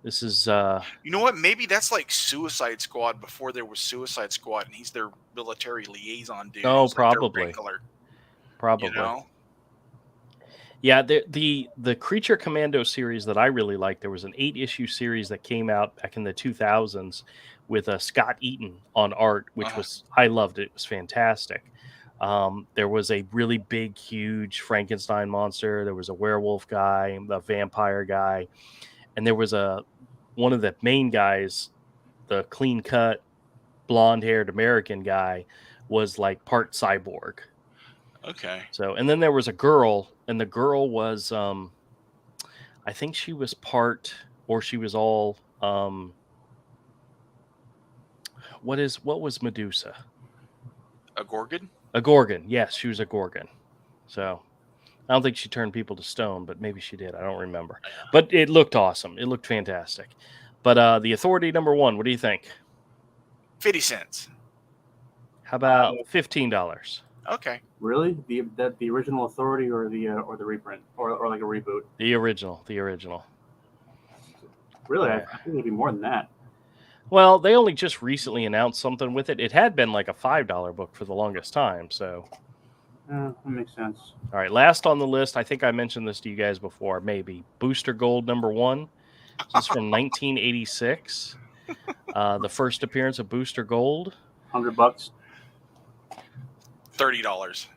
This is... You know what? Maybe that's like Suicide Squad before there was Suicide Squad, and he's their military liaison dude. Oh, probably. Like probably. You know? Yeah, the Creature Commando series that I really liked, there was an 8-issue series that came out back in the 2000s with Scott Eaton on art, which was, I loved it. It was fantastic. There was a really big, huge Frankenstein monster. There was a werewolf guy, a vampire guy, and there was one of the main guys, the clean-cut, blonde-haired American guy, was like part cyborg. Okay. So, and then there was a girl, and the girl was, I think she was part, or she was all, what was Medusa? A Gorgon? A Gorgon, yes, she was a Gorgon. So, I don't think she turned people to stone, but maybe she did. I don't remember. But it looked awesome. It looked fantastic. But the Authority number 1, what do you think? 50 cents. How about $15? Okay. Really? The original Authority or the reprint or like a reboot? The original. Really, I think it'd be more than that. Well, they only just recently announced something with it. It had been like a $5 book for the longest time, so. That makes sense. All right, last on the list, I think I mentioned this to you guys before, maybe. Booster Gold number 1. This is from 1986. The first appearance of Booster Gold. $100. $30.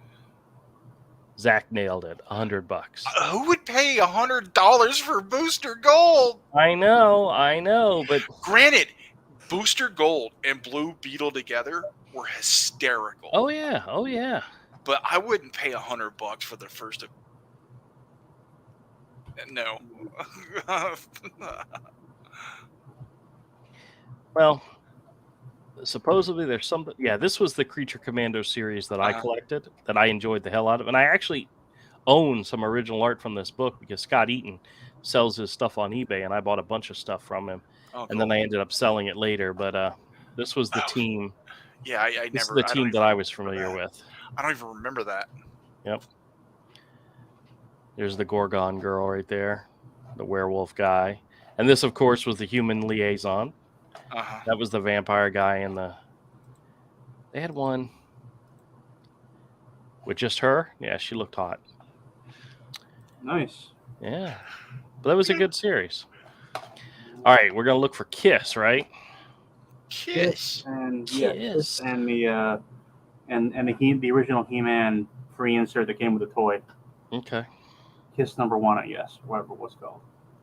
Zach nailed it. $100. Who would pay $100 for Booster Gold? I know, but granted, Booster Gold and Blue Beetle together were hysterical. Oh yeah. But I wouldn't pay $100 for the first. No. Well, supposedly there's something. Yeah, this was the Creature Commando series that I collected, that I enjoyed the hell out of, and I actually own some original art from this book because Scott Eaton sells his stuff on eBay, and I bought a bunch of stuff from him, and then I ended up selling it later. But this was the team. Yeah, this is the team that I was familiar with. I don't even remember that. Yep. There's the Gorgon girl right there, the werewolf guy, and this, of course, was the human liaison. That was the vampire guy, and they had one with just her. Yeah, she looked hot. Nice. Yeah, but that was a good series. All right, we're gonna look for Kiss, right? Kiss and Kiss. And the original He-Man free insert that came with the toy. Okay. Kiss number 1, I guess, whatever it was called.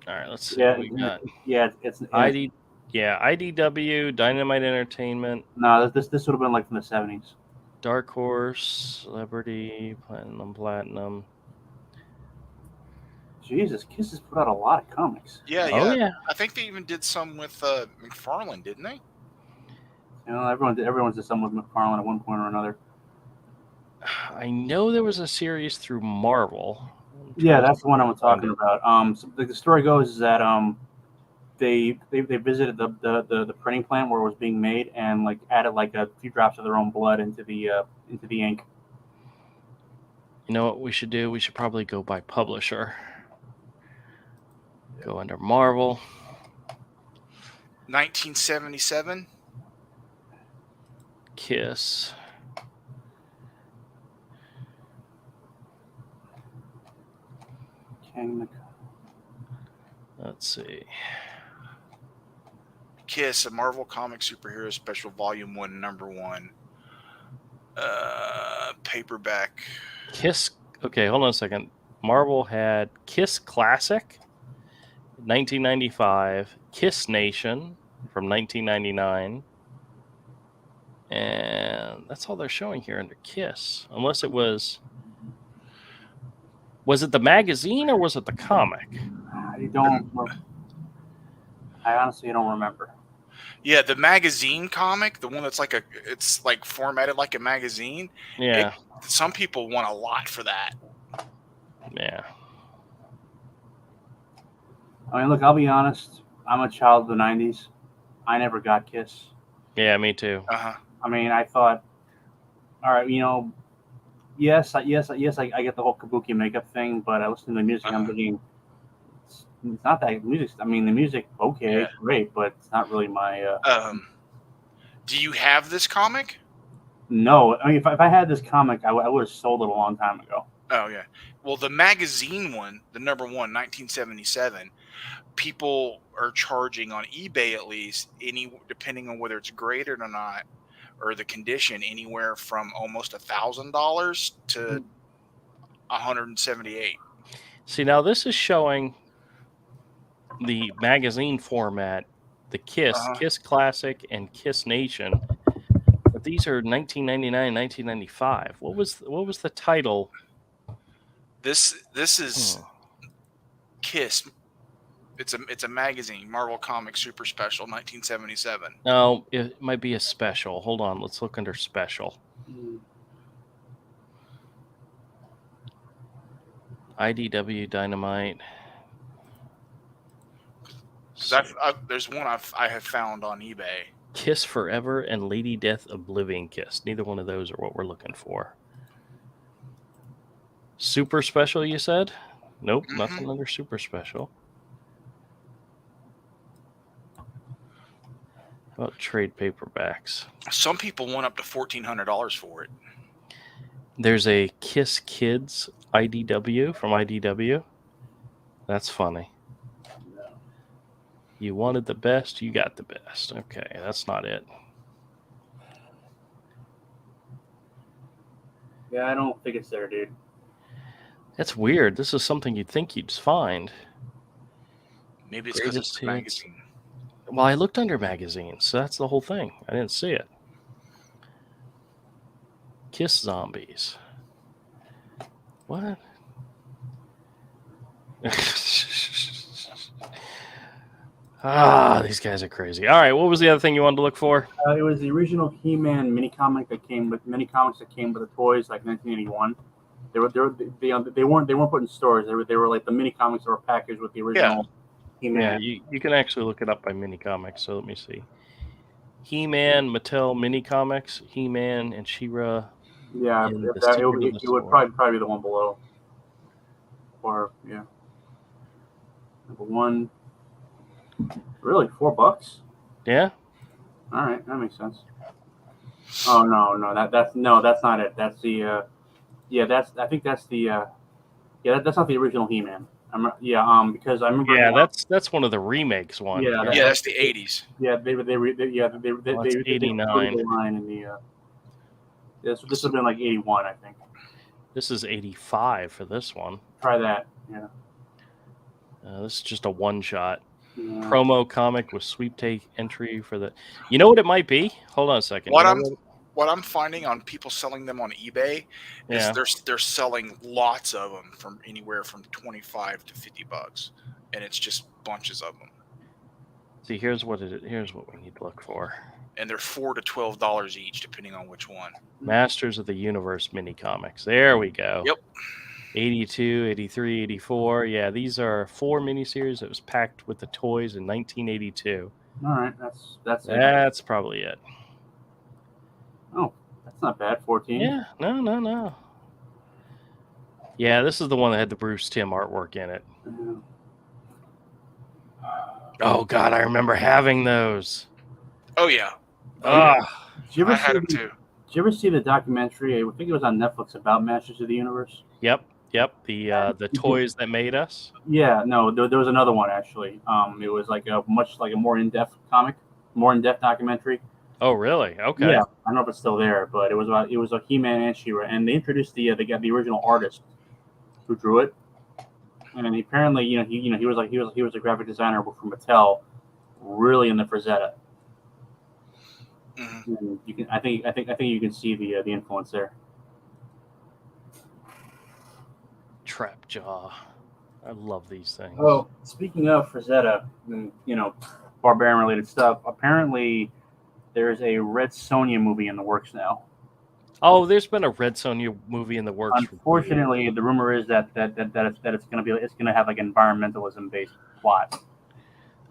All right, let's see what we got. Yeah, it's ID. Yeah, IDW, Dynamite Entertainment. No, this would have been like from the 70s. Dark Horse, Celebrity, Platinum. Jesus, Kiss has put out a lot of comics. Yeah, Oh, yeah. yeah. I think they even did some with McFarlane, didn't they? You know, everyone's did some with McFarlane at one point or another. I know there was a series through Marvel. Yeah, that's the one I'm talking about. So the story goes is that they visited the printing plant where it was being made and like added like a few drops of their own blood into the ink. You know what we should do? We should probably go by publisher. Go under Marvel. 1977. Kiss. Let's see. Kiss, a Marvel Comic Superhero Special Volume 1, Number 1. Paperback. Kiss. Okay, hold on a second. Marvel had Kiss Classic, 1995. Kiss Nation from 1999. And that's all they're showing here under Kiss. Unless it was... Was it the magazine or was it the comic? I honestly don't remember. Yeah, the magazine comic, the one that's it's like formatted like a magazine. Yeah. Some people want a lot for that. Yeah. I mean, look, I'll be honest. I'm a child of the 90s. I never got Kiss. Yeah, me too. Uh-huh. I mean, I thought, all right, yes, I get the whole kabuki makeup thing, but I listen to the music, I'm thinking, it's not that music. I mean, the music, okay, great, but it's not really my. Do you have this comic? No, I mean, if I had this comic, I would have sold it a long time ago. Oh yeah. Well, the magazine one, the number 1, 1977. People are charging on eBay at least depending on whether it's graded or not, or the condition, anywhere from almost $1,000 to $178. See, now this is showing the magazine format, the Kiss Classic, and Kiss Nation. But these are 1999, 1995. What was the title? This is Kiss. It's a magazine, Marvel Comics Super Special, 1977. No, it might be a special. Hold on, let's look under special. IDW Dynamite. There's one I have found on eBay. Kiss Forever and Lady Death Oblivion Kiss. Neither one of those are what we're looking for. Super Special, you said? Nope, nothing under Super Special. How about trade paperbacks? Some people want up to $1,400 for it. There's a Kiss Kids IDW from IDW. That's funny. You wanted the best, you got the best. Okay, that's not it. Yeah, I don't think it's there, dude. That's weird. This is something you'd think you'd find. Maybe it's because it's a magazine. Well, I looked under magazines, so that's the whole thing. I didn't see it. Kiss Zombies. What? These guys are crazy. All right, what was the other thing you wanted to look for? It was the original He-Man mini comics that came with the toys, like 1981. They weren't put in stores. They were like the mini comics that were packaged with the original He-Man. Yeah, you can actually look it up by mini comics. So let me see. He-Man Mattel mini comics, He-Man and She-Ra. Yeah, it would probably be the one below. Or yeah, number 1. Really, $4? Yeah. All right, that makes sense. Oh no, that's not it. That's the that's not the original He-Man. Because I remember. Yeah, that's one of the remakes. One. Yeah, that's the 80s. Yeah, they 89. The line in the. This would have been like 81, I think. This is 85 for this one. Try that. Yeah. This is just a one shot. Yeah. Promo comic with sweepstake entry for the. You know what it might be? Hold on a second. what I'm finding on people selling them on eBay is they're selling lots of them from anywhere from $25 to $50, and it's just bunches of them. See, here's what we need to look for. And they're $4 to $12 each, depending on which one. Masters of the Universe mini comics. There we go. Yep. 82, 83, 84. Yeah, these are 4 miniseries that was packed with the toys in 1982. All right, that's it. That's probably it. Oh, that's not bad. 14. Yeah, no. Yeah, this is the one that had the Bruce Timm artwork in it. Oh God, I remember having those. Oh yeah. I had them too. Did you ever see the documentary? I think it was on Netflix about Masters of the Universe. Yep. The toys that made us. Yeah, no, there was another one actually. It was like a more in-depth comic, more in-depth documentary. Oh, really? Okay. Yeah, I don't know if it's still there, but it was a He-Man and She-Ra, and they introduced the original artist who drew it, and apparently he was a graphic designer for Mattel, really into Frazetta. Mm-hmm. And you can I think you can see the influence there. Trapjaw. I love these things. Oh, speaking of Frazetta, and barbarian related stuff, apparently there's a Red Sonja movie in the works now. Oh, there's been a Red Sonja movie in the works. Unfortunately, the rumor is that it's gonna have like environmentalism based plot.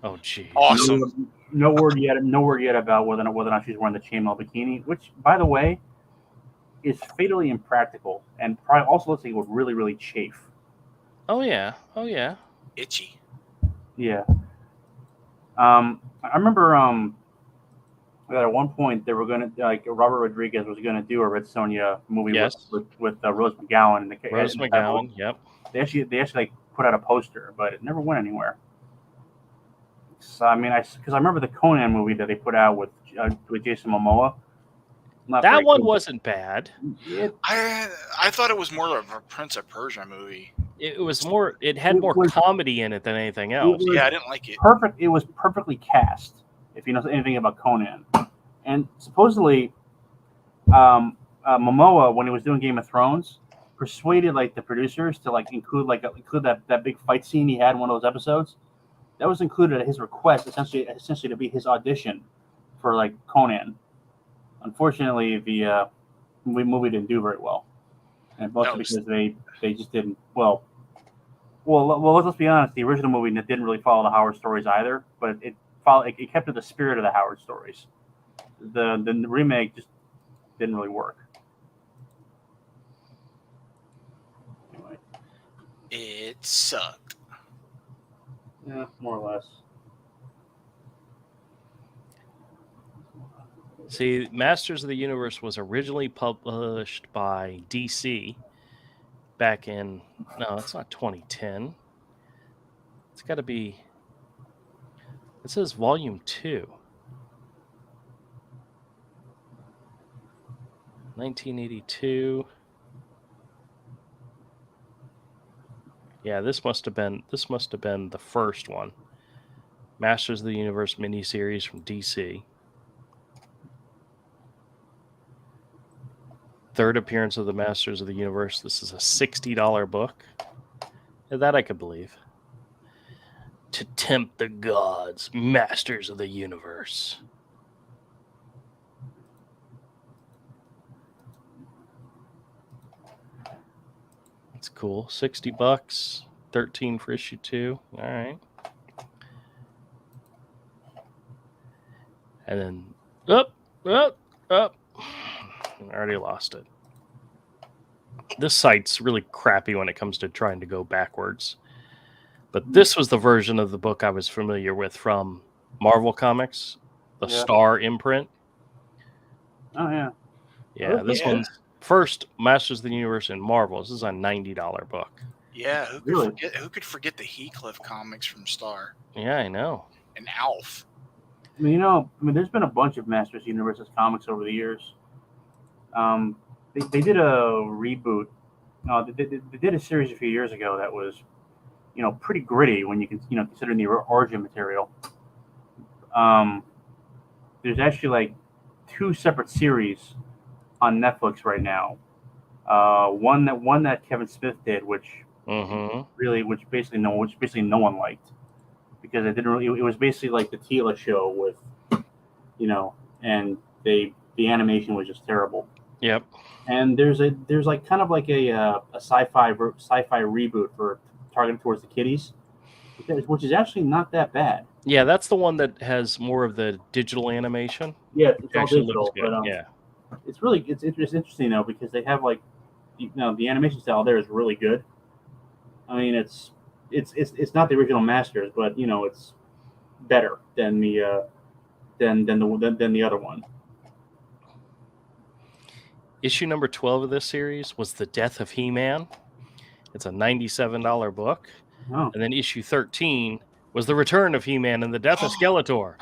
Oh, geez. Awesome. No word yet about whether or not she's wearing the chainmail bikini, which, by the way, is fatally impractical and probably also looks like it would really, really chafe. Oh yeah. Itchy. Yeah. I remember that at one point they were gonna Robert Rodriguez was gonna do a Red Sonja movie with Rose McGowan. Rose McGowan. Yep. They actually put out a poster, but it never went anywhere. So I mean, because I remember the Conan movie that they put out with Jason Momoa. That one wasn't bad. I thought it was more of a Prince of Persia movie. It was more. It had more comedy in it than anything else. Yeah, I didn't like it. It was perfectly cast. If you know anything about Conan, and supposedly, Momoa, when he was doing Game of Thrones, persuaded the producers to include that big fight scene he had in one of those episodes. That was included at his request, essentially to be his audition for Conan. Unfortunately, the movie didn't do very well, and mostly because they just didn't. Well, let's be honest. The original movie didn't really follow the Howard stories either, but it kept to the spirit of the Howard stories. The remake just didn't really work. Anyway, it sucked. Yeah, more or less. See, Masters of the Universe was originally published by DC back in, no, it's not 2010. It's got to be, it says Volume 2. 1982. Yeah, this must have been the first one. Masters of the Universe miniseries from DC. Third appearance of the Masters of the Universe. This is a $60 book. That I could believe. To tempt the gods, Masters of the Universe. It's cool. $60, 13 for issue 2. All right. And then up. I already lost it. This site's really crappy when it comes to trying to go backwards. But this was the version of the book I was familiar with from Marvel Comics, the Star imprint. Oh, yeah. Yeah, this one's first Masters of the Universe in Marvel. This is a $90 book. Yeah, who could forget the Heathcliff comics from Star? Yeah, I know. And Alf. I mean, there's been a bunch of Masters of the Universe comics over the years. They did a reboot. They did a series a few years ago that was, pretty gritty when you can, considering the origin material. There's actually 2 separate series on Netflix right now. One that Kevin Smith did, which basically no one liked, because it didn't really. It was basically like the Tila show with, and the animation was just terrible. Yep. And there's like kind of like a sci-fi reboot for targeted towards the kiddies, which is actually not that bad. Yeah, that's the one that has more of the digital animation. Yeah, it's all actually digital, looks good. but yeah, it's interesting though, because they have like, the animation style there is really good. I mean, it's not the original Masters, but it's better than the than the other one. Issue number 12 of this series was The Death of He-Man. It's a $97 book. Oh. And then issue 13 was The Return of He-Man and the Death of Skeletor.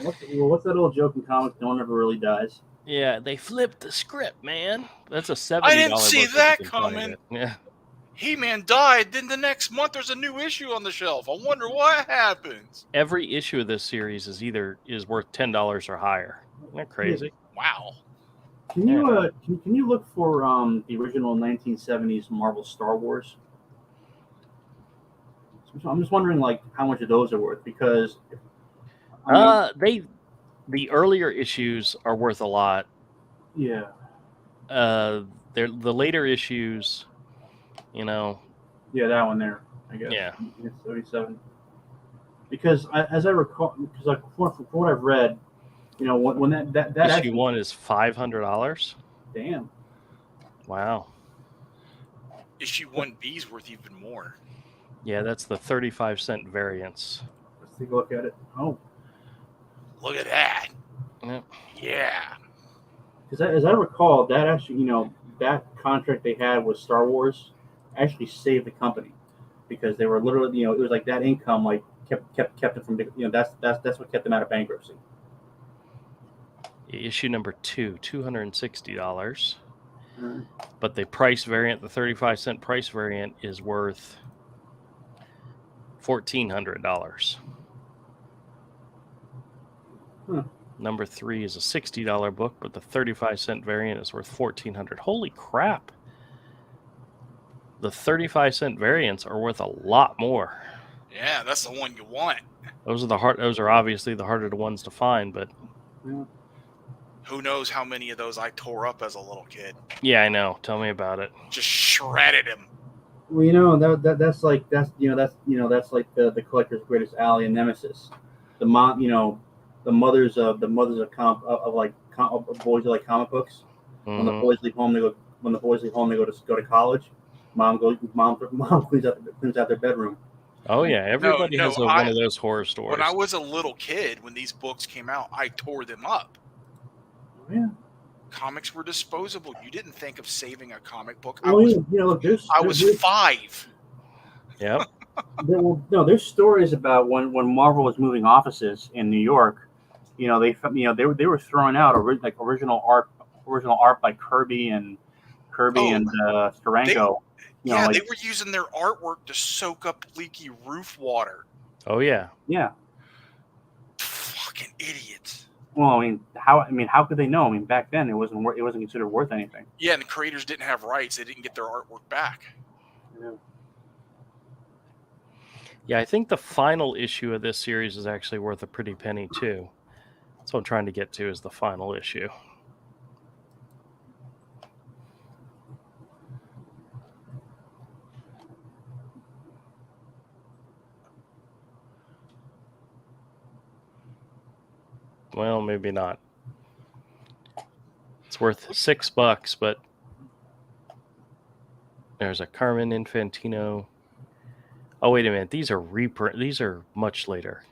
What's that old joke in comics? No one ever really dies. Yeah, they flipped the script, man. That's a $70 I didn't see book that coming. Yeah. He-Man died, then the next month there's a new issue on the shelf. I wonder what happens. Every issue of this series is worth $10 or higher. Isn't that crazy? Wow. Can you look for the original 1970s Marvel Star Wars? I'm just wondering, like, how much of those are worth, because the earlier issues are worth a lot. Yeah. The later issues, Yeah, that one there, I guess. Yeah. It's 37. Because as I recall, because like from what I've read, when that issue actually, 1 is $500. Damn. Wow. Issue 1B is worth even more. Yeah, that's the 35-cent variance. Let's take a look at it. Oh. Look at that. Yep. Yeah. Because as I recall, that actually, that contract they had with Star Wars actually saved the company, because they were literally, it was like that income, like kept it from, that's what kept them out of bankruptcy. Issue number 2, $260. But the price variant, the 35-cent price variant, is worth $1,400. Number 3 is a $60 book, but the 35-cent variant is worth $1,400. Holy crap! The 35-cent variants are worth a lot more. Yeah, that's the one you want. Those are obviously the harder ones to find, but who knows how many of those I tore up as a little kid. Yeah, I know. Tell me about it. Just shredded him. Well, that's like the collector's greatest ally and nemesis. The mom, the mothers of boys who like comic books. Mm-hmm. When the boys leave home, they go to college. Mom cleans out their bedroom. Oh yeah, everybody has one of those horror stories. When I was a little kid, when these books came out, I tore them up. Yeah. Comics were disposable. You didn't think of saving a comic book. I was 5. Yep. There's stories about when Marvel was moving offices in New York. They were throwing out original art by Kirby and Steranko. They were using their artwork to soak up leaky roof water. Oh yeah. Yeah. Fucking idiots. Well, how could they know? I mean, back then it wasn't considered worth anything. Yeah, and the creators didn't have rights; they didn't get their artwork back. Yeah. Yeah, I think the final issue of this series is actually worth a pretty penny too. That's what I'm trying to get to, is the final issue. Well, maybe not. It's worth $6, but there's a Carmen Infantino. Oh, wait a minute. These are reprint. These are much later.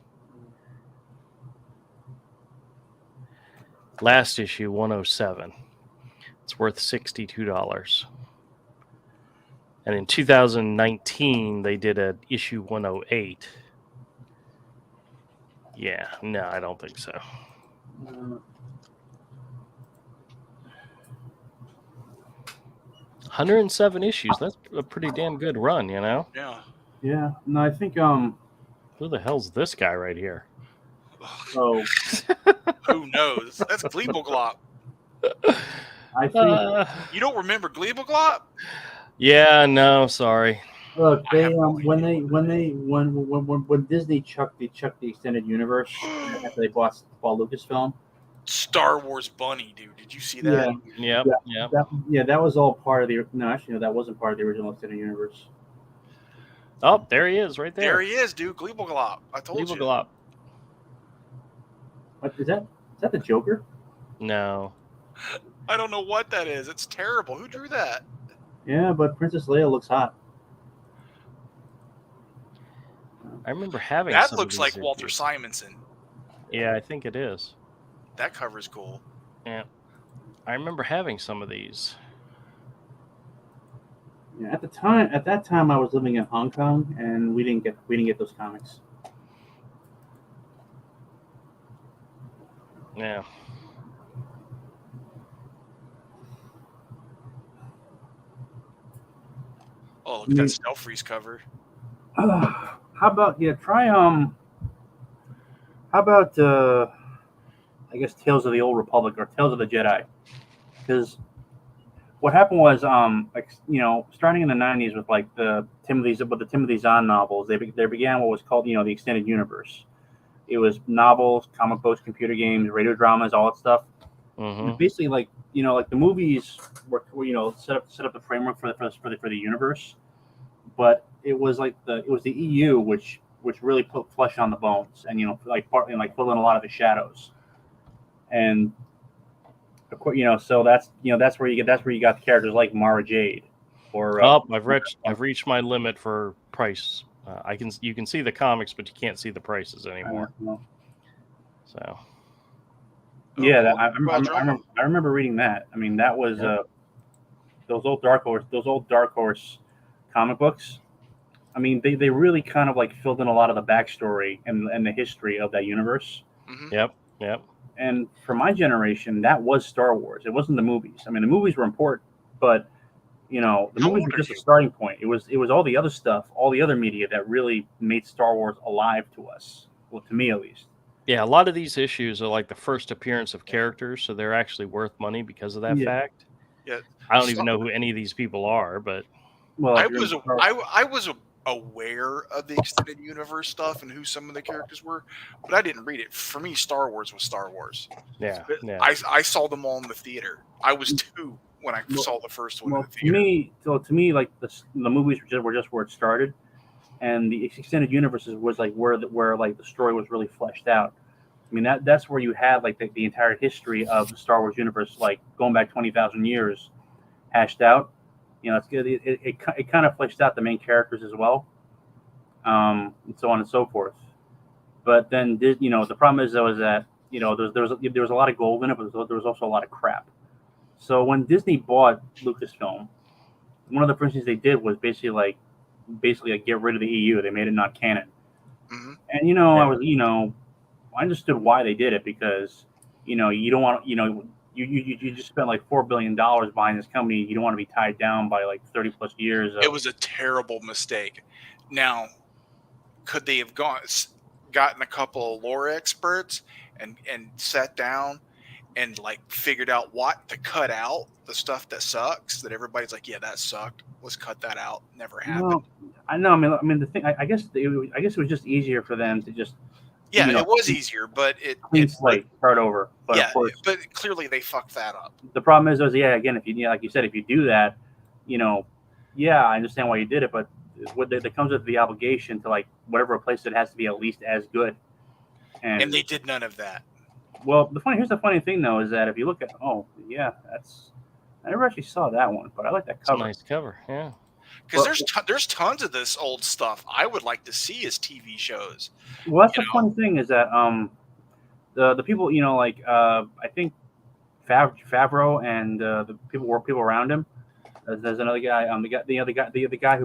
Last issue, 107. It's worth $62. And in 2019, they did an issue 108. Yeah, no, I don't think so. 107 issues. That's a pretty damn good run, Yeah. Yeah. No, I think who the hell's this guy right here? Oh. Who knows? That's Gleeble I think you don't remember Gleeble? Yeah, no, sorry. Look, they when Disney chucked the extended universe after they bought Lucasfilm. Star Wars Bunny, dude. Did you see that? Yeah. That was all part of the. No, actually, no, that wasn't part of the original extended universe. Oh, there he is, right there. There he is, dude. Gleeble. I told you. What is that? Is that the Joker? No. I don't know what that is. It's terrible. Who drew that? Yeah, but Princess Leia looks hot. I remember having that. Some Looks of like these Walter issues. Simonson. Yeah, I think it is. That cover's cool. Yeah, I remember having some of these. Yeah, at that time, I was living in Hong Kong, and we didn't get those comics. Yeah. Oh, look at that Stealth Freeze cover. How about try How about I guess Tales of the Old Republic or Tales of the Jedi? Because what happened was starting in the 90s with like the Timothy Zahn novels, they began what was called the extended universe. It was novels, comic books, computer games, radio dramas, all that stuff. Mm-hmm. Basically, like the movies were set up the framework for the universe, but it was the EU which really put flesh on the bones and fill in a lot of the shadows, and so that's where you got the characters like Mara Jade, or I've reached my limit for price. You can see the comics, but you can't see the prices anymore. So. Yeah, I remember reading that. I mean, that was those old Dark Horse comic books. I mean, they really kind of like filled in a lot of the backstory and the history of that universe. Mm-hmm. Yep. And for my generation, that was Star Wars. It wasn't the movies. I mean, the movies were important, but the movies were just a starting point. It was all the other stuff, all the other media that really made Star Wars alive to us. Well, to me at least. Yeah, a lot of these issues are like the first appearance of characters, so they're actually worth money because of that fact. Yeah, I don't even know who any of these people are, but I was aware of the extended universe stuff and who some of the characters were, but I didn't read it. For me, Star Wars was Star Wars. Yeah. I saw them all in the theater. I was 2 when I saw the first one in the theater. To me, like the movies were just where it started, and the extended universes was like where like the story was really fleshed out. I mean, that's where you had like the entire history of the Star Wars universe, like going back 20,000 years, hashed out. It's good. It kind of fleshed out the main characters as well, and so on and so forth. But then the problem is though is that there was a lot of gold in it, but there was also a lot of crap. So when Disney bought Lucasfilm, one of the first things they did was basically like get rid of the EU. They made it not canon. Mm-hmm. And I understood why they did it, because you don't want you just spent like $4 billion buying this company. You don't want to be tied down by like 30 plus years. It was a terrible mistake. Now, could they have gotten a couple of lore experts and sat down and like figured out what to cut out, the stuff that sucks, that everybody's like, yeah, that sucked, let's cut that out? Never happened. Well, I know. I mean, the thing. I guess it was just easier for them to just. Yeah, it was easier, but start over. But of course, but clearly they fucked that up. The problem is again, if you like you said, if you do that, I understand why you did it, but there comes with the obligation to like whatever replace it has to be at least as good. And they did none of that. Well, here's the funny thing though is that if you look at I never actually saw that one, but I like that cover. It's a nice cover, yeah. Because there's tons of this old stuff I would like to see as TV shows. Well, that's the funny thing is that the people I think Favreau and the people around him. There's another guy, the guy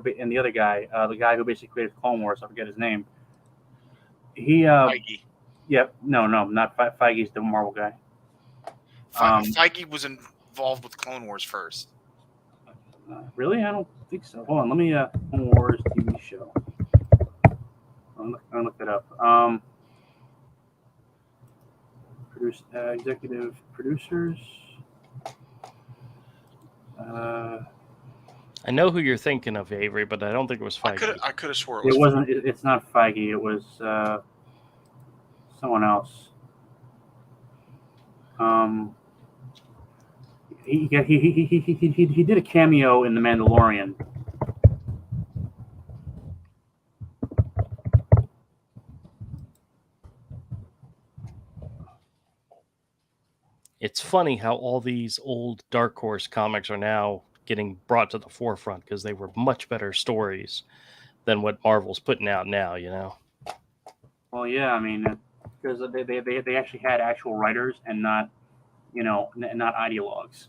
who basically created Clone Wars. I forget his name. Feige. Yeah, no, not Feige's the Marvel guy. Feige was involved with Clone Wars first. Really? I don't think so. Hold on, let me Clone Wars TV show. I'll look that up. executive producers. I know who you're thinking of, Avery, but I don't think it was Feige. I could have swore it wasn't. It's not Feige. It was someone else. He did a cameo in The Mandalorian. It's funny how all these old Dark Horse comics are now getting brought to the forefront because they were much better stories than what Marvel's putting out now, you know? Well, yeah, I mean, because they actually had actual writers and not, not ideologues.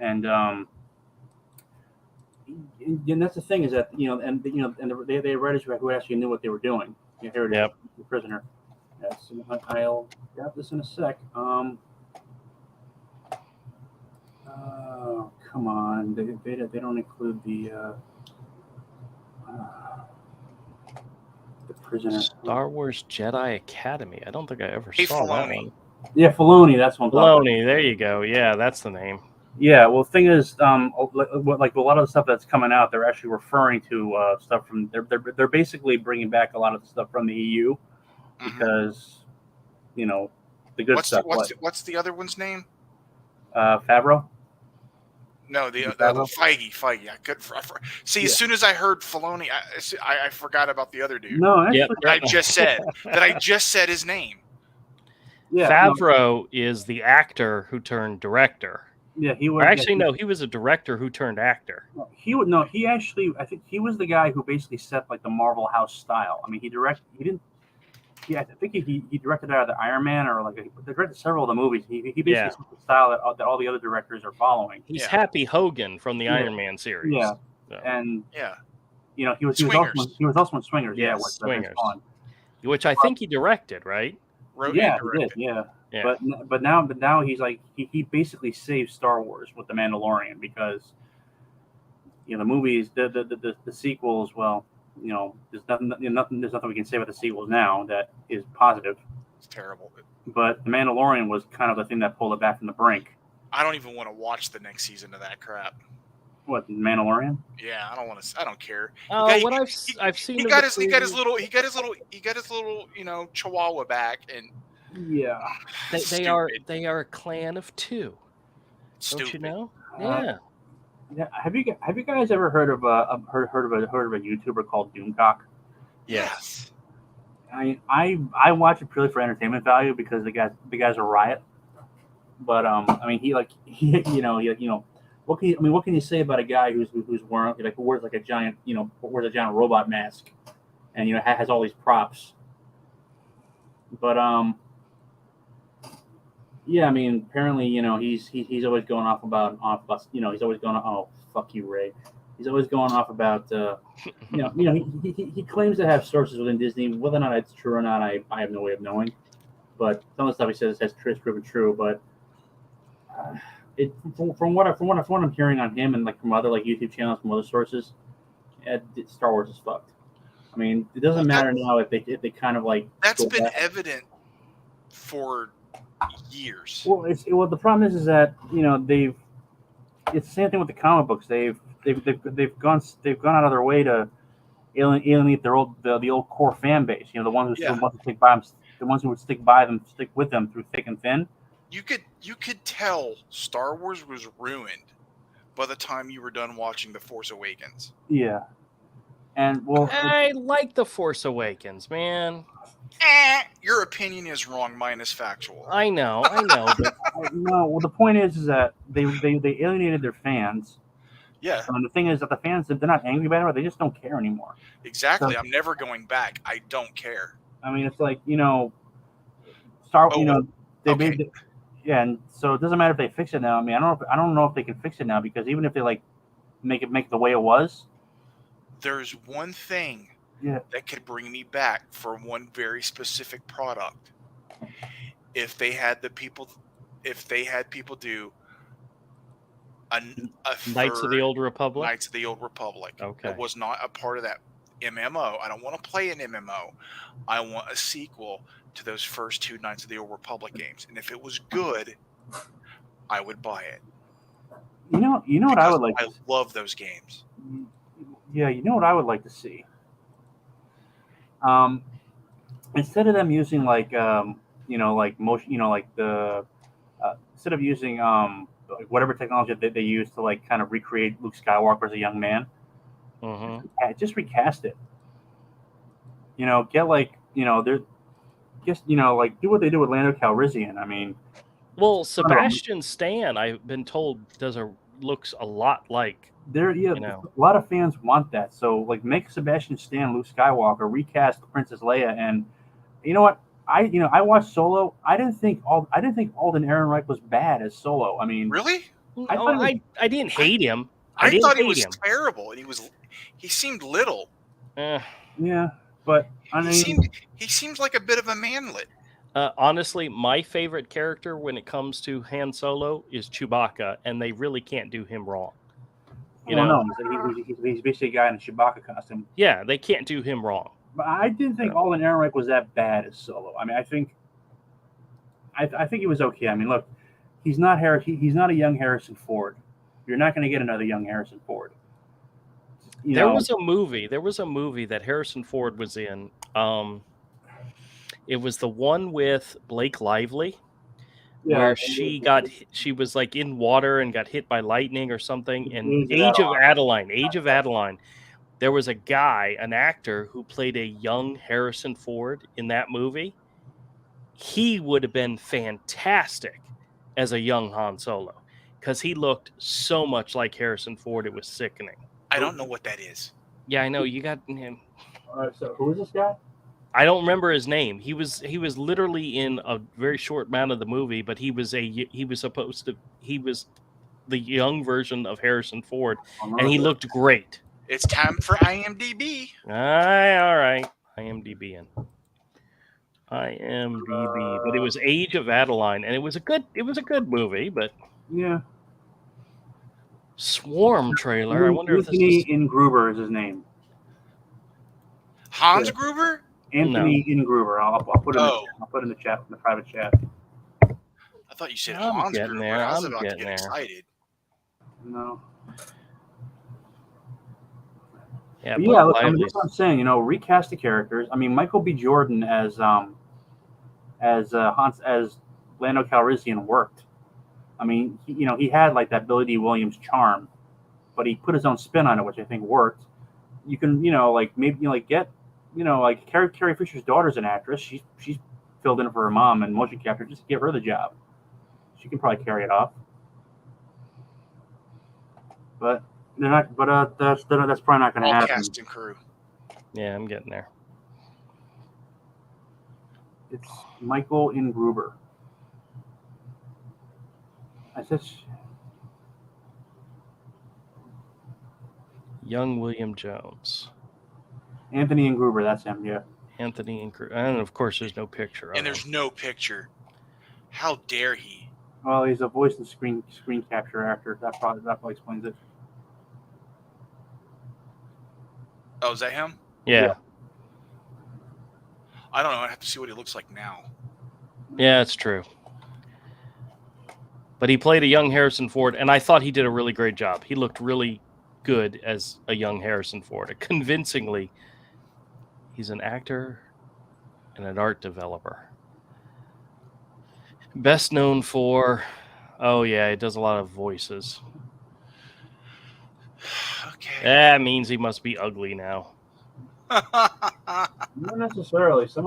And that's the thing is that, and they had writers who actually knew what they were doing. Here it is, Yep. The Prisoner. Yes, I'll grab this in a sec. Come on, they don't include the Prisoner. Star Wars Jedi Academy. I don't think I ever saw that one. Yeah, Filoni. That's one. Filoni. There you go. Yeah, that's the name. Yeah. Well, the thing is, like a lot of the stuff that's coming out, they're actually referring to stuff from. They're basically bringing back a lot of the stuff from the EU because, the good stuff. What's the other one's name? Favreau. No, the other Feige. I could see. As soon as I heard Filoni, I forgot about the other dude. No, actually, I just said his name. Yeah, Favreau is the actor who turned director. Yeah, he was. He was a director who turned actor. He actually, I think he was the guy who basically set like the Marvel House style. I mean, he didn't. Yeah, I think he directed out of the Iron Man or they directed several of the movies. He basically set the style that all the other directors are following. He's Happy Hogan from the Iron Man series. Yeah, so. And he was also in Swingers. Yeah, Swingers, which I think he directed, right? He did. Yeah. But now he's like he basically saved Star Wars with The Mandalorian because the movies, the sequels, well. There's nothing we can say about the sequels now that is positive. It's terrible. But The Mandalorian was kind of the thing that pulled it back from the brink. I don't even want to watch the next season of that crap. What, The Mandalorian? Yeah, I don't want to. I don't care. I've seen. He got his little Chihuahua back, and yeah, they are a clan of two. Stupid. Don't you know? Yeah. Yeah, have you guys ever heard of a YouTuber called Doomcock? Yes. I watch it purely for entertainment value because the guy's a riot. But what can you say about a guy who's wearing who wears a giant robot mask and has all these props. But yeah, I mean, apparently, he's always going off about he's always going, oh, fuck you, Ray. He's always going off about, he claims to have sources within Disney. Whether or not it's true or not, I have no way of knowing. But some of the stuff he says has proven true. But from what I'm hearing on him and from other YouTube channels, from other sources, Star Wars is fucked. I mean, it doesn't matter now if they kind of that's been evident for years. Well, the problem is that it's the same thing with the comic books. They've gone out of their way to alienate the old core fan base. The ones who still want to stick by them, the ones who would stick with them through thick and thin. You could tell Star Wars was ruined by the time you were done watching The Force Awakens. Yeah, and I like The Force Awakens, man. Your opinion is wrong. Mine is factual. I know. But no. Well, the point is that they alienated their fans. Yeah. And the thing is that the fans, they're not angry about it. They just don't care anymore. Exactly. So, I'm never going back. I don't care. I mean, it's like they made it. Yeah, and so it doesn't matter if they fix it now. I mean, I don't know if they can fix it now because even if they make it the way it was, there's one thing. Yeah. That could bring me back for one very specific product. If they had people do a Knights of the Old Republic. Knights of the Old Republic. Okay. It was not a part of that. MMO. I don't want to play an MMO. I want a sequel to those first 2 Knights of the Old Republic games. And if it was good, I would buy it. You know what I would like. I love those games. Yeah, you know what I would like to see. Instead of them using like like motion, like the instead of using like whatever technology that they use to like kind of recreate Luke Skywalker as a young man, just recast it. Get like they're just like do what they do with Lando Calrissian. I mean, well, Sebastian Stan, I've been told, looks a lot like. A lot of fans want that. So like, make Sebastian Stan Luke Skywalker, recast Princess Leia, and you know what? I watched Solo. I didn't think Alden Ehrenreich was bad as Solo. I mean, really? I didn't hate him. I thought he was terrible, and he seemed little. Yeah, but I mean, he seemed like a bit of a manlet. Honestly, my favorite character when it comes to Han Solo is Chewbacca, and they really can't do him wrong. No, he's basically a guy in a Chewbacca costume. Yeah, they can't do him wrong. But I didn't think Alden Ehrenreich was that bad as Solo. I mean, I think he was okay. I mean, look, he's not a young Harrison Ford. You're not going to get another young Harrison Ford. There was a movie that Harrison Ford was in. It was the one with Blake Lively, where she was like in water and got hit by lightning or something. And Age of Adeline. There was a guy, an actor, who played a young Harrison Ford in that movie. He would have been fantastic as a young Han Solo because he looked so much like Harrison Ford. It was sickening. I don't know what that is. Yeah, I know. You got him. So who is this guy? I don't remember his name. He was literally in a very short amount of the movie, but he was the young version of Harrison Ford, and he looked great. It's time for IMDb. All right. IMDb. But it was Age of Adeline, and it was a good movie, but yeah. Swarm trailer. I wonder if Anthony Gruber is his name. Hans Gruber? Anthony Gruber. I'll put it in the chat, in the private chat. I thought you said Hans Gruber. I was about to get excited. No. Yeah, look, I mean, that's what I'm saying. Recast the characters. I mean, Michael B. Jordan as Lando Calrissian worked. I mean, he had like that Billy D. Williams charm, but he put his own spin on it, which I think worked. You can, get, Carrie Fisher's daughter's an actress. She's filled in for her mom in motion capture. Just give her the job. She can probably carry it off. But they're not. But that's probably not going to happen. Cast and crew. Yeah, I'm getting there. It's Michael N. Gruber. I said. Young William Jones. Anthony and Gruber, that's him, yeah. Anthony and Gruber. And of course, there's no picture of him. There's no picture. How dare he? Well, he's a voice and screen capture actor. That probably explains it. Oh, is that him? Yeah. I don't know. I have to see what he looks like now. Yeah, it's true. But he played a young Harrison Ford, and I thought he did a really great job. He looked really good as a young Harrison Ford. Convincingly, he's an actor and an art developer. Best known for, he does a lot of voices. Okay. That means he must be ugly now. Not necessarily. I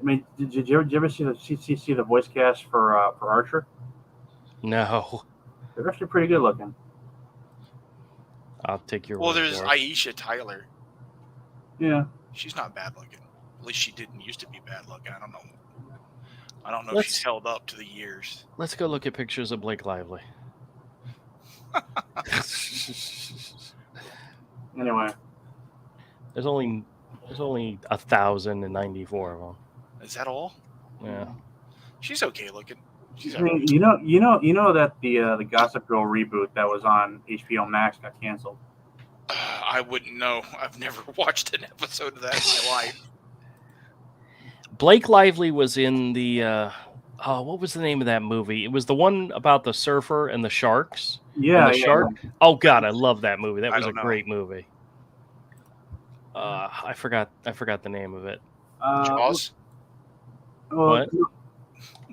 mean, did you ever see the voice cast for Archer? No. They're actually pretty good looking. I'll take your word. Well, there's for it. Aisha Tyler. Yeah. She's not bad looking. At least she didn't used to be bad looking. I don't know if she's held up to the years. Let's go look at pictures of Blake Lively. Anyway. There's only 1,094 of them. Is that all? Yeah. She's okay looking. I mean, you know that the Gossip Girl reboot that was on HBO Max got canceled. I wouldn't know. I've never watched an episode of that in my life. Blake Lively was in the what was the name of that movie? It was the one about the surfer and the sharks. Yeah, and the shark. Oh God, I love that movie. That was a great movie. I forgot the name of it. Jaws. What?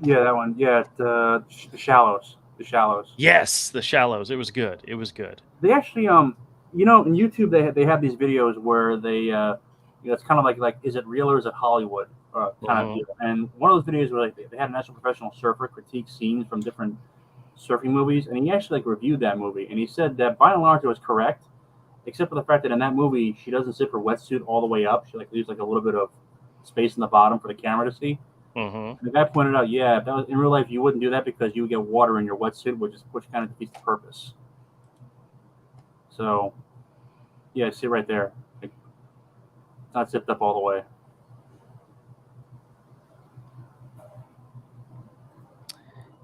Yeah, that one. Yeah, the Shallows. The Shallows. Yes, The Shallows. It was good. It was good. They actually, in YouTube they have these videos where they, it's kind of like is it real or is it Hollywood kind of deal. And one of those videos where they had a national professional surfer critique scenes from different surfing movies, and he actually reviewed that movie, and he said that by and large it was correct, except for the fact that in that movie she doesn't zip her wetsuit all the way up. She leaves a little bit of space in the bottom for the camera to see. And the guy pointed out, yeah, if that was in real life, you wouldn't do that because you would get water in your wetsuit, which kind of defeats the purpose. So, yeah, see right there, it's not zipped up all the way.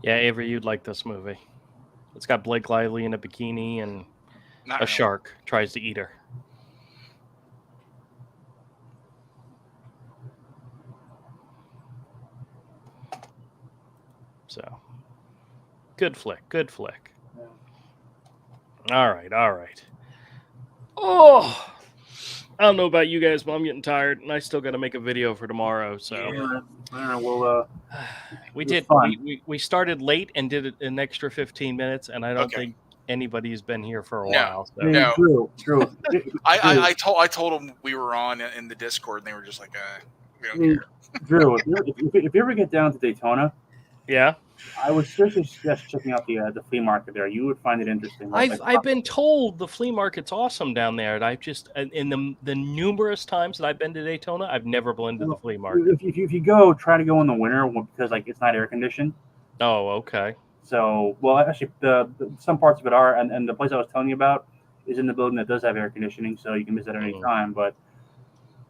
Yeah, Avery, you'd like this movie. It's got Blake Lively in a bikini and a shark tries to eat her. So, good flick. Yeah. All right. Oh, I don't know about you guys, but I'm getting tired, and I still got to make a video for tomorrow. So, we started late and did it an extra 15 minutes, and I don't think anybody's been here for a while. So. No, true. I told them we were on in the Discord, and they were just like, we don't care. Drew, if you ever get down to Daytona, yeah, I would seriously suggest checking out the flea market there. You would find it interesting. I've been told the flea market's awesome down there, and I've just in the numerous times that I've been to Daytona, I've never been to the flea market. If you go, try to go in the winter because it's not air conditioned. Oh, okay. So, well, actually, some parts of it are, and the place I was telling you about is in the building that does have air conditioning, so you can visit at any time. But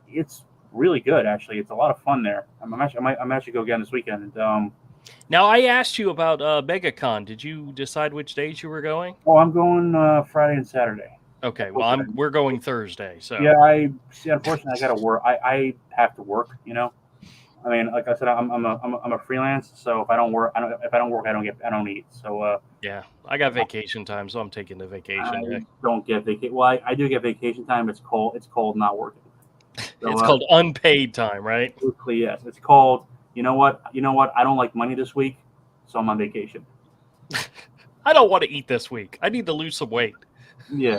it's really good, actually. It's a lot of fun there. I might actually go again this weekend. Now, I asked you about MegaCon. Did you decide which days you were going? Oh, I'm going Friday and Saturday. Okay, well, we're going Thursday. So yeah, unfortunately, I got to work. I have to work. I mean, like I said, I'm a freelance, so if I don't work, I don't eat. So yeah, I got vacation time, so I'm taking the vacation. I don't get vacation. Well, I do get vacation time. It's cold, not working. So, it's called unpaid time, right? Yes, it's called. You know what? I don't like money this week, so I'm on vacation. I don't want to eat this week. I need to lose some weight. Yeah.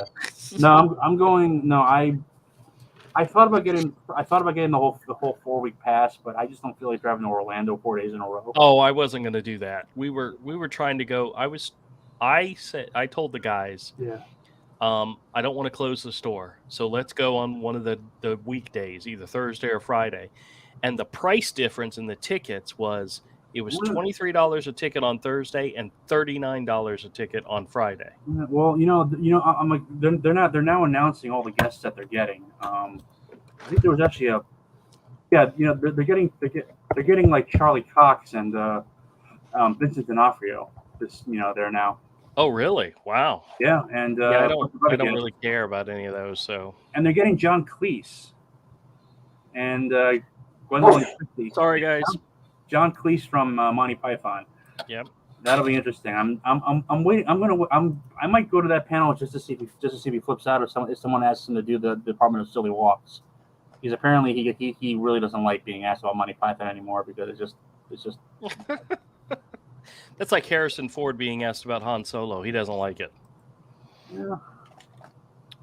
No, I'm going. No, I thought about getting the whole 4-week pass, but I just don't feel like driving to Orlando 4 days in a row. Oh, I wasn't going to do that. We were trying to go. I told the guys, I don't want to close the store, so let's go on one of the weekdays, either Thursday or Friday. And the price difference in the tickets was $23 a ticket on Thursday and $39 a ticket on Friday. Well, I'm like they're now announcing all the guests that they're getting. I think there was actually they're getting like Charlie Cox and Vincent D'Onofrio. There now. Oh, really? Wow. Yeah, and I don't really care about any of those. So. And they're getting John Cleese and. Sorry, guys. John Cleese from Monty Python. Yep. That'll be interesting. I'm waiting. I might go to that panel just to see if he flips out or if someone asks him to do the Department of Silly Walks. Because apparently he really doesn't like being asked about Monty Python anymore because it's just. That's like Harrison Ford being asked about Han Solo. He doesn't like it. Yeah.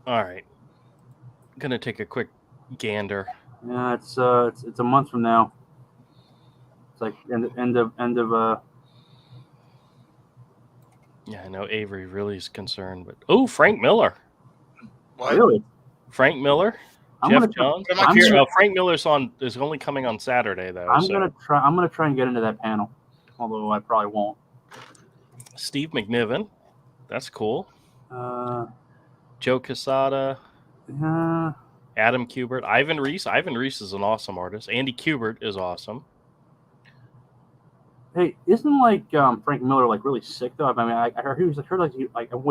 All right. I'm gonna take a quick gander. Yeah, it's a month from now. It's like end of. Yeah, I know Avery really is concerned, but Frank Miller. What? Really? Frank Miller, Jeff Johns. Frank Miller's is only coming on Saturday though. I'm gonna try and get into that panel, although I probably won't. Steve McNiven, that's cool. Joe Quesada. Adam Kubert, Ivan Reese. Ivan Reese is an awesome artist. Andy Kubert is awesome. Hey, isn't Frank Miller really sick though? I mean, I heard he was when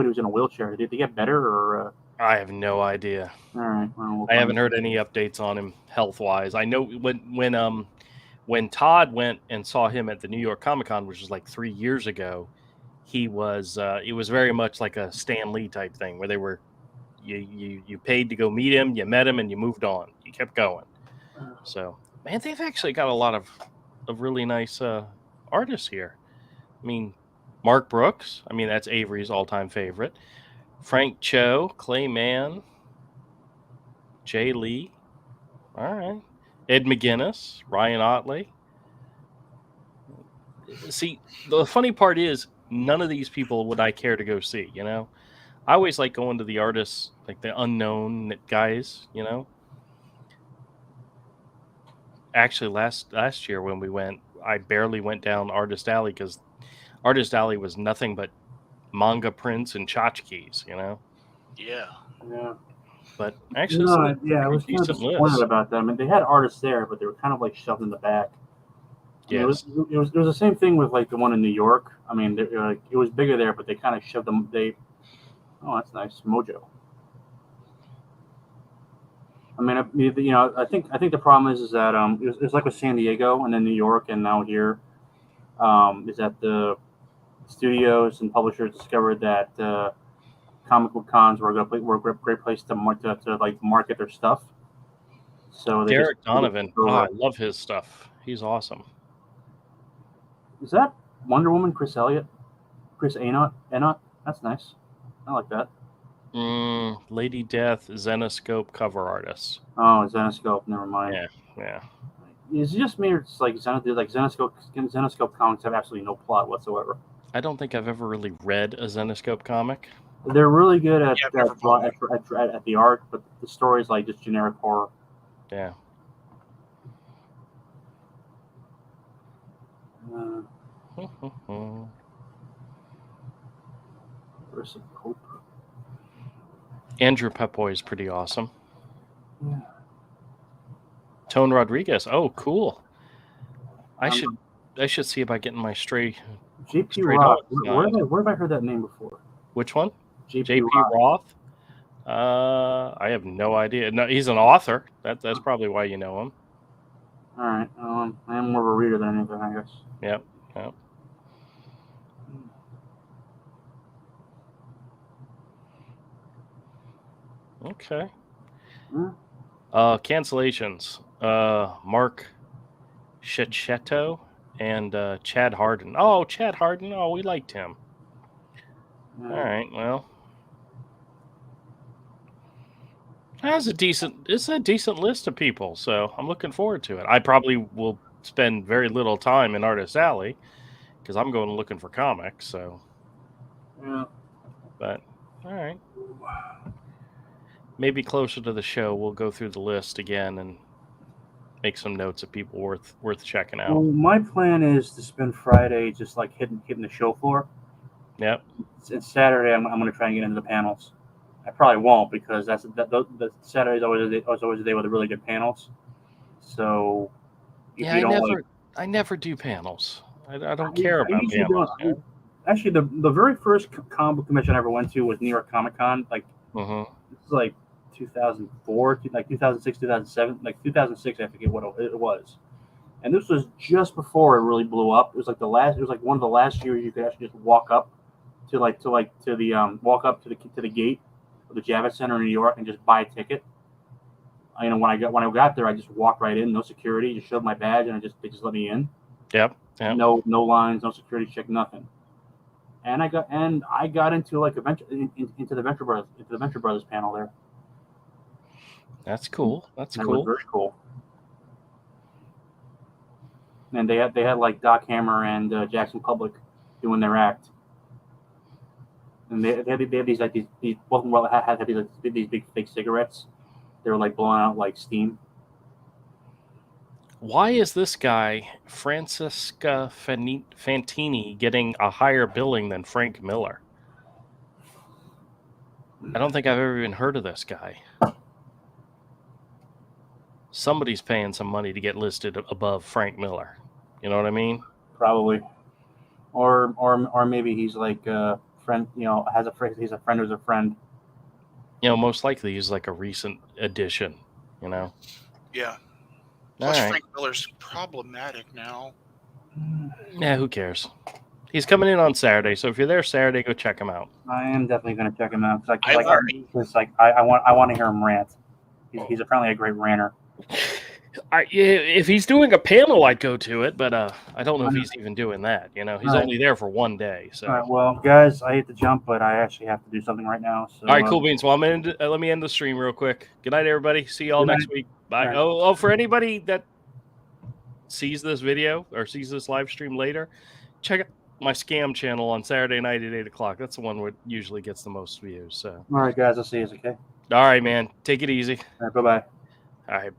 he was in a wheelchair. Did he get better or? I have no idea. All right. Well, I haven't heard any updates on him health-wise. I know when Todd went and saw him at the New York Comic-Con, which was like 3 years ago, it was very much like a Stan Lee type thing where they were you paid to go meet him, you met him, and you moved on. You kept going. So, man, they've actually got a lot of really nice artists here. I mean, Mark Brooks. I mean, that's Avery's all-time favorite. Frank Cho, Clay Mann, Jay Lee. All right. Ed McGuinness, Ryan Otley. See, the funny part is none of these people would I care to go see, you know? I always like going to the artists, like the unknown guys, you know? Actually, last year when we went, I barely went down Artist Alley because Artist Alley was nothing but manga prints and tchotchkes, you know? Yeah. Yeah. But actually, I was kind of disappointed about them. And they had artists there, but they were kind of like shoved in the back. Yes. It was the same thing with like the one in New York. I mean, it was bigger there, but they kind of shoved them. Oh, that's nice, Mojo. I mean, I think the problem is that it's like with San Diego and then New York and now here, is that the studios and publishers discovered that comic book cons were a great place to like market their stuff. So Derek Donovan, I love his stuff. He's awesome. Is that Wonder Woman? Chris Elliott, Chris Enot? That's nice. I like that. Lady Death, Zenoscope cover artist. Oh, Zenoscope. Never mind. Yeah. Is it just me, or it's like Zenoscope comics have absolutely no plot whatsoever? I don't think I've ever really read a Zenoscope comic. They're really good at the art, but the story is like just generic horror. Yeah. Andrew Pepoy is pretty awesome. Yeah. Tone Rodriguez. Oh, cool. I should see about getting my Stray. JP Roth. Where have I heard that name before? Which one? JP Roth. I have no idea. No, he's an author. That's probably why you know him. All right. I am more of a reader than anything, I guess. Yep. Okay. Cancellations. Mark Schettino and Chad Harden. Oh, Chad Harden. Oh, we liked him. All right. Well, it's a decent list of people, so I'm looking forward to it. I probably will spend very little time in Artist Alley because I'm going looking for comics. So. Yeah. But all right. Maybe closer to the show, we'll go through the list again and make some notes of people worth checking out. Well, my plan is to spend Friday just like hitting the show floor. Yep. It's Saturday. I'm going to try and get into the panels. I probably won't because the Saturday is always a day with really good panels. So I never do panels. I don't care about panels. Actually, the very first comic book convention I ever went to was New York Comic Con. Like, This is like 2004, like 2006, 2007, like 2006. I forget what it was. And this was just before it really blew up. It was like one of the last years you could actually just walk up to the gate of the Javits Center in New York and just buy a ticket. When I got there, I just walked right in, no security, just showed my badge, and they just let me in. Yep. No lines, no security check, nothing. And I got into like into the Venture Brothers panel there. That's cool. That was very cool. And they had like Doc Hammer and Jackson Public doing their act. And they had these both of them had these big fake cigarettes. They were like blowing out like steam. Why is this guy Francesca Fantini getting a higher billing than Frank Miller? I don't think I've ever even heard of this guy. Somebody's paying some money to get listed above Frank Miller. You know what I mean? Probably. Or maybe he's like a friend. Has a friend. He's a friend who's a friend. most likely he's like a recent addition. Yeah. Plus, Frank Miller's problematic now. Yeah, who cares? He's coming in on Saturday, so if you're there Saturday, go check him out. I am definitely going to check him out because I want to hear him rant. He's apparently a great ranter. If he's doing a panel, I'd go to it, but I don't know if he's even doing that. He's only there for one day. So, all right, well, guys, I hate to jump, but I actually have to do something right now. So, all right, cool beans. Well, let me end the stream real quick. Good night, everybody. See y'all next week. Bye. Right. Oh, for anybody that sees this video or sees this live stream later, check out my scam channel on Saturday night at 8:00. That's the one that usually gets the most views. So, all right, guys, I'll see you. Okay. All right, man. Take it easy. All right, bye-bye. All right. Bye.